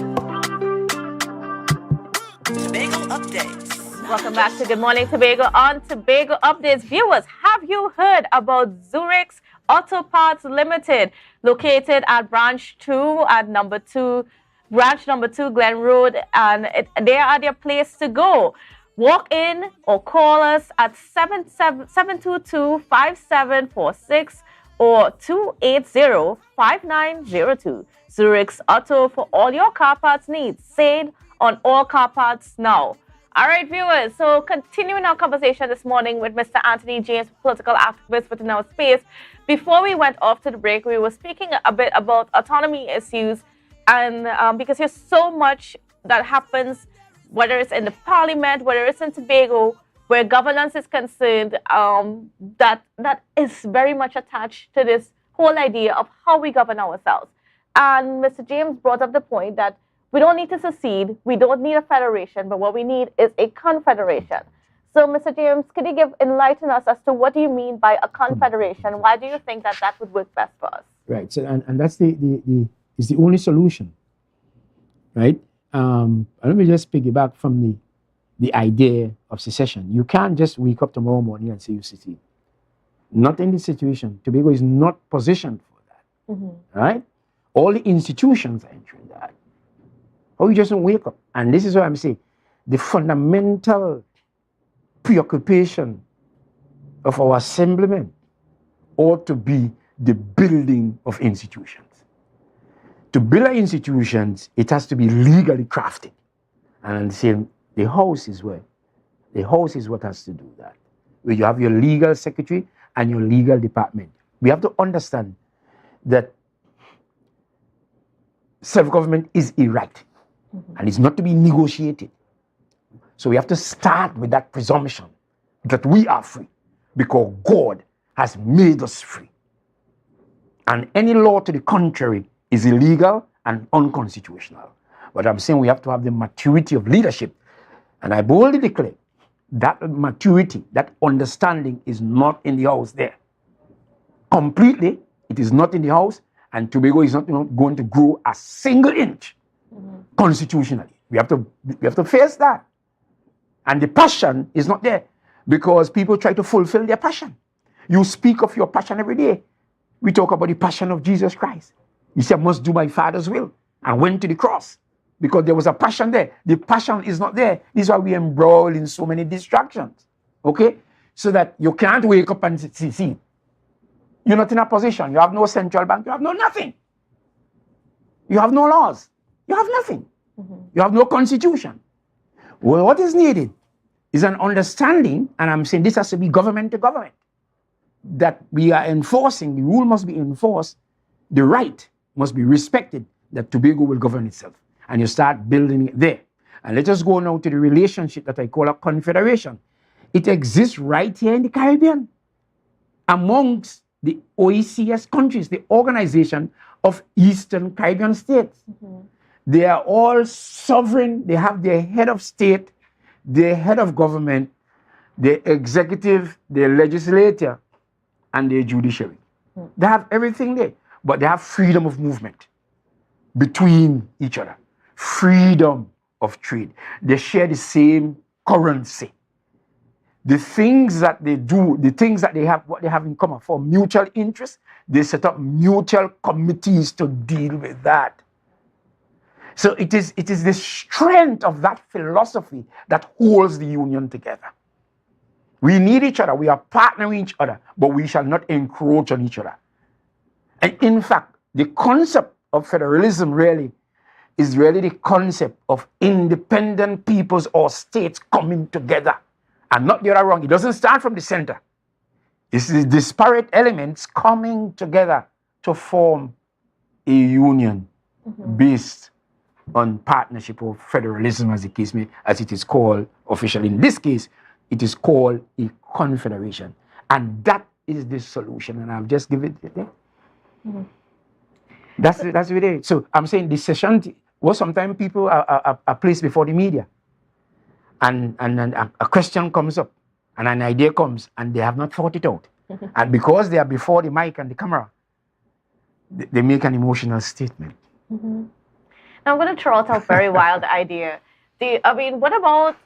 Tobago Updates. Welcome back to Good Morning Tobago on Tobago Updates. Viewers, have you heard about Zurich's Auto Parts Limited, located at branch number 2, Glen Road, and they are their place to go. Walk in or call us at 722-5746 or 280-5902. Zurich's Auto for all your car parts needs. Sale on all car parts now. All right, viewers, so continuing our conversation this morning with Mr. Anthony James, political activist within our space. Before we went off to the break, we were speaking a bit about autonomy issues, and because there's so much that happens, whether it's in the parliament, whether it's in Tobago, where governance is concerned, that is very much attached to this whole idea of how we govern ourselves. And Mr. James brought up the point that we don't need to secede, we don't need a federation, but what we need is a confederation. So, Mr. James, could you enlighten us as to what do you mean by a confederation? Why do you think that would work best for us? Right. So, and that's the only solution, right? Let me just piggyback from the idea of secession. You can't just wake up tomorrow morning and say you secede. Not in this situation. Tobago is not positioned for that, right? All the institutions are entering that. Or you just don't wake up. And this is what I'm saying. The fundamental preoccupation of our assemblymen ought to be the building of institutions. To build institutions, it has to be legally crafted. And I'm saying the House is what has to do that. Where you have your legal secretary and your legal department. We have to understand that self-government is a right. And it's not to be negotiated. So we have to start with that presumption that we are free because God has made us free. And any law to the contrary is illegal and unconstitutional. But I'm saying we have to have the maturity of leadership. And I boldly declare that maturity, that understanding is not in the House there. Completely, it is not in the House, and Tobago is not going to grow a single inch constitutionally. We have to face that. And the passion is not there because people try to fulfill their passion. You speak of your passion every day. We talk about the passion of Jesus Christ. He said, I must do my Father's will, and went to the cross because there was a passion there. The passion is not there. This is why we embroil in so many distractions. Okay? So that you can't wake up and see. You're not in a position. You have no central bank. You have no nothing. You have no laws. You have nothing. You have no constitution. Well, what is needed is an understanding, and I'm saying this has to be government to government, that we are enforcing, the rule must be enforced, the right must be respected, that Tobago will govern itself. And you start building it there. And let us go now to the relationship that I call a confederation. It exists right here in the Caribbean amongst the OECS countries, the Organization of Eastern Caribbean States. They are all sovereign. They have their head of state, their head of government, their executive, their legislature, and their judiciary. They have everything there, but they have freedom of movement between each other, freedom of trade. They share the same currency. The things that they do, the things that they have, what they have in common for mutual interest, they set up mutual committees to deal with that. So it is the strength of that philosophy that holds the union together. We need each other. We are partnering each other, but we shall not encroach on each other. And in fact, the concept of federalism is really the concept of independent peoples or states coming together. And not the other wrong. It doesn't start from the center. It's the disparate elements coming together to form a union based on partnership or federalism, as it is called officially. In this case, it is called a confederation. And that is the solution. And I've just given it there. That's what it is. So I'm saying the session, sometimes people are placed before the media. And a question comes up, and an idea comes, and they have not thought it out. And because they are before the mic and the camera, they make an emotional statement. Now I'm going to throw out a very wild idea. What about,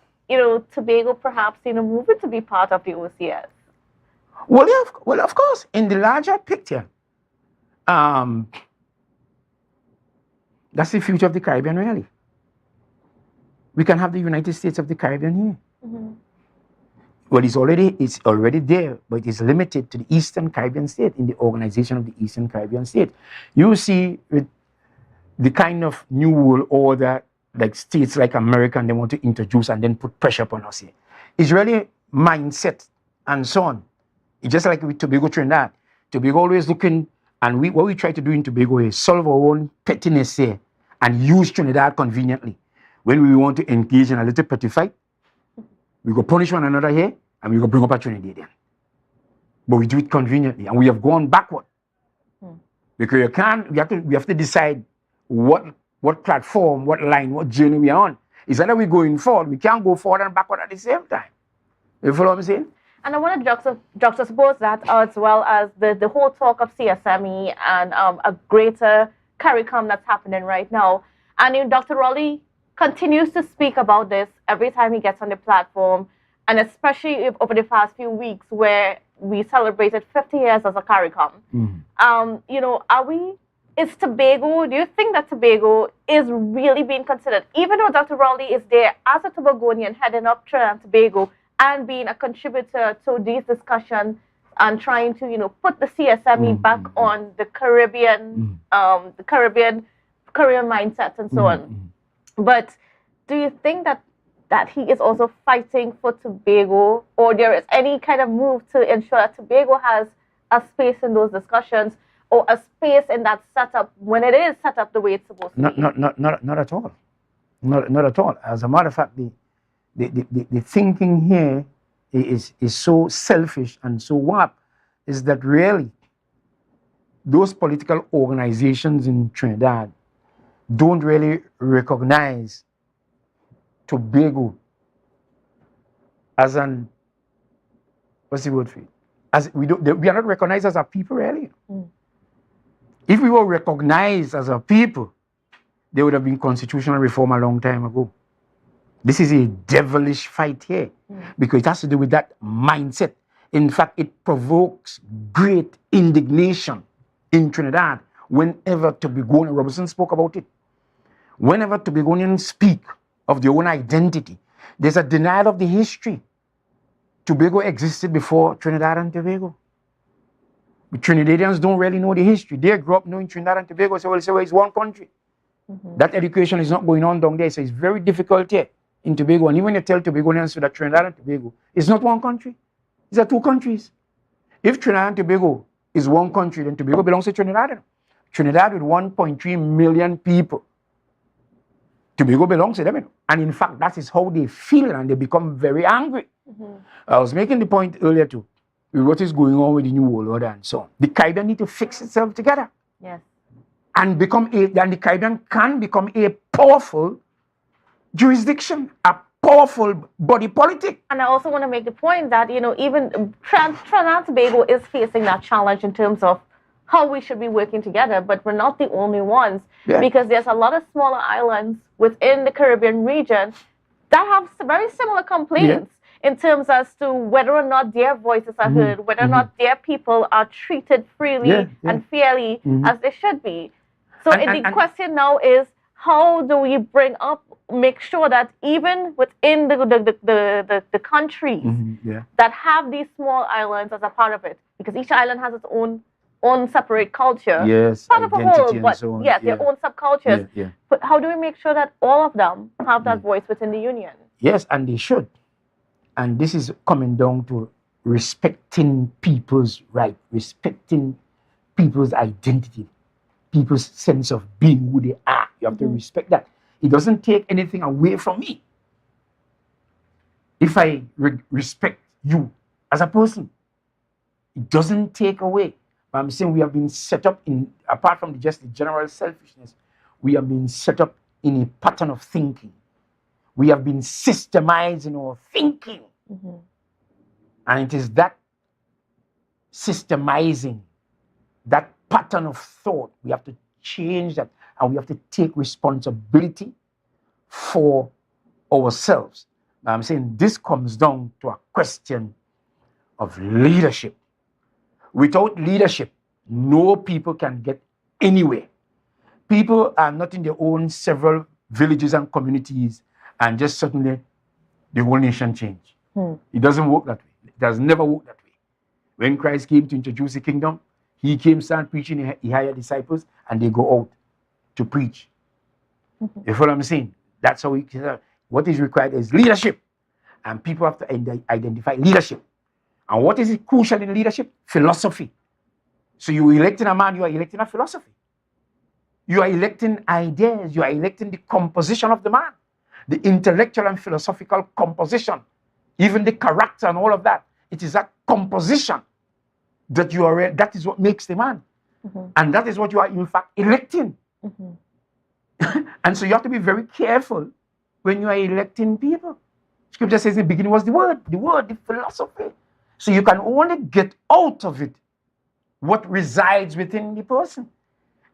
Tobago perhaps, moving to be part of the OCS? Well, of course, in the larger picture, that's the future of the Caribbean, really. We can have the United States of the Caribbean here. Well, it's already there, but it's limited to the Eastern Caribbean state in the Organization of the Eastern Caribbean State. You see, with the kind of new world order, like states like America, and they want to introduce and then put pressure upon us here. It's really mindset and so on. It's just like with Tobago, Trinidad. Tobago always looking, and what we try to do in Tobago is solve our own pettiness here and use Trinidad conveniently. When we want to engage in a little petty fight, we go punish one another here, and we go bring up a Trinidadian. But we do it conveniently, and we have gone backward. Because we have to decide what platform, what line, what journey we are on. It's either we're going forward, we can't go forward and backward at the same time. You follow what I'm saying? And I want to juxtapose that as well as the whole talk of CSME and a greater CARICOM that's happening right now. And Dr. Raleigh continues to speak about this every time he gets on the platform, and especially over the past few weeks where we celebrated 50 years as a CARICOM. Is Tobago, do you think that Tobago is really being considered, even though Dr. Raleigh is there as a Tobagonian heading up Trinidad and Tobago and being a contributor to these discussions and trying to, put the CSME back on the Caribbean mindset and so on. But do you think that he is also fighting for Tobago, or there is any kind of move to ensure that Tobago has a space in those discussions or a space in that setup when it is set up the way it's supposed to be? Not at all. Not at all. As a matter of fact, the thinking here is so selfish and so warped, is that really those political organizations in Trinidad don't really recognize Tobago as what's the word for it? We are not recognized as a people, really. If we were recognized as a people, there would have been constitutional reform a long time ago. This is a devilish fight here because it has to do with that mindset. In fact, it provokes great indignation in Trinidad whenever Tobago and Robertson spoke about it. Whenever Tobagonians speak of their own identity, there's a denial of the history. Tobago existed before Trinidad and Tobago. The Trinidadians don't really know the history. They grew up knowing Trinidad and Tobago, so well, it's one country. That education is not going on down there, so it's very difficult here in Tobago. And even when you tell Tobagonians that Trinidad and Tobago is not one country, these are two countries. If Trinidad and Tobago is one country, then Tobago belongs to Trinidad. Trinidad with 1.3 million people. Tobago belongs to them. And in fact, that is how they feel and they become very angry. I was making the point earlier too, with what is going on with the New World Order and so on. The Caribbean need to fix itself together. Yes. And the Caribbean can become a powerful jurisdiction, a powerful body politic. And I also want to make the point that, even Trinidad and Tobago is facing that challenge in terms of how we should be working together, but we're not the only ones because there's a lot of smaller islands within the Caribbean region that have very similar complaints in terms as to whether or not their voices are heard, whether or not their people are treated freely and fairly as they should be. So the question now is, how do we make sure that even within the countries that have these small islands as a part of it, because each island has its own separate culture, part of a whole, but so on. Their own subcultures. But how do we make sure that all of them have that voice within the union? Yes, and they should. And this is coming down to respecting people's right, respecting people's identity, people's sense of being who they are. You have to respect that. It doesn't take anything away from me. If I respect you as a person, it doesn't take away. But I'm saying we have been set up apart from just the general selfishness, we have been set up in a pattern of thinking. We have been systemizing our thinking. And it is that systemizing, that pattern of thought, we have to change that, and we have to take responsibility for ourselves. Now I'm saying this comes down to a question of leadership. Without leadership, no people can get anywhere. People are not in their own several villages and communities and just suddenly the whole nation change. It doesn't work that way. It has never worked that way. When Christ came to introduce the kingdom, he came, started preaching, he hired disciples, and they go out to preach. You follow what I'm saying? That's how what is required is leadership. And people have to identify leadership. And what is crucial in leadership? Philosophy. So you electing a man, you are electing a philosophy. You are electing ideas, you are electing the composition of the man, the intellectual and philosophical composition, even the character and all of that. It is that composition that you are, that is what makes the man. And that is what you are in fact electing. And so you have to be very careful when you are electing people. Scripture says in the beginning was the word, the philosophy. So you can only get out of it what resides within the person.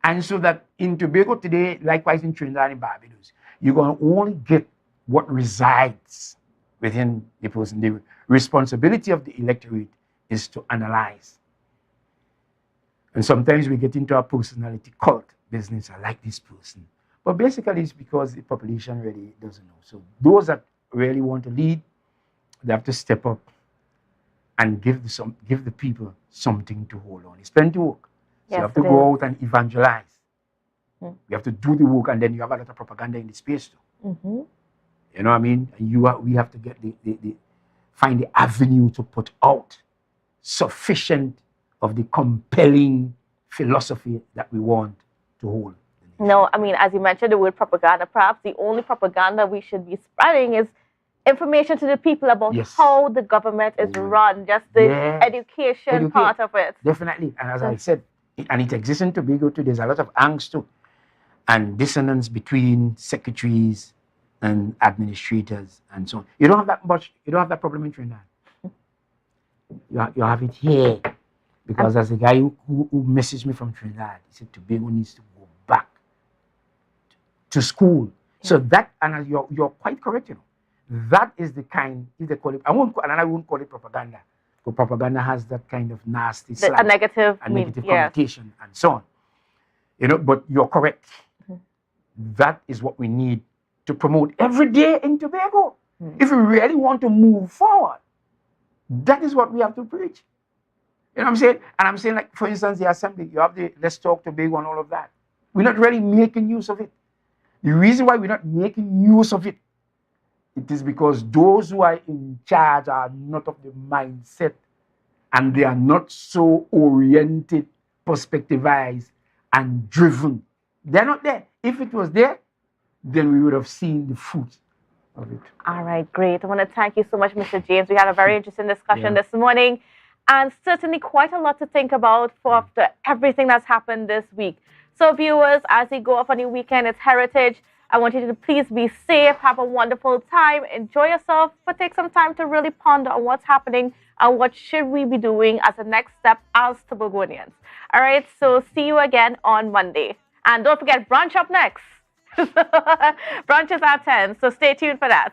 And so that in Tobago today, likewise in Trinidad and Barbados, you're going to only get what resides within the person. The responsibility of the electorate is to analyze. And sometimes we get into a personality cult business. I like this person. But basically it's because the population really doesn't know. So those that really want to lead, they have to step up and give the people something to hold on. It's plenty of work. So you have to go out and evangelize. You have to do the work, and then you have a lot of propaganda in the space too. You know what I mean? And we have to get find the avenue to put out sufficient of the compelling philosophy that we want to hold. No, I mean, as you mentioned the word propaganda, perhaps the only propaganda we should be spreading is information to the people about how the government is run, just the education part of it. Definitely. And as I said, and it exists in Tobago too, there's a lot of angst too, and dissonance between secretaries and administrators and so on. You don't have that much, you don't have that problem in Trinidad. You have it here. Because as a guy who messaged me from Trinidad, he said Tobago needs to go back to school. So that, and you're quite correct, that is the kind, if they call it, I won't call it propaganda, but propaganda has that kind of nasty slant, a negative connotation and so on. But you're correct. That is what we need to promote every day in Tobago. If we really want to move forward, that is what we have to preach. You know what I'm saying? And I'm saying, like, for instance, the assembly, you have the Let's Talk Tobago and all of that. We're not really making use of it. The reason why we're not making use of it, it is because those who are in charge are not of the mindset and they are not so oriented, perspectivized, and driven. They're not there. If it was there, then we would have seen the fruit of it. All right, great. I want to thank you so much, Mr. James. We had a very interesting discussion this morning, and certainly quite a lot to think about for after everything that's happened this week. So viewers, as you go off on your weekend, it's Heritage. I want you to please be safe, have a wonderful time, enjoy yourself, but take some time to really ponder on what's happening and what should we be doing as a next step as Tobagonians. All right, so see you again on Monday. And don't forget, brunch up next. Brunch is at 10, so stay tuned for that.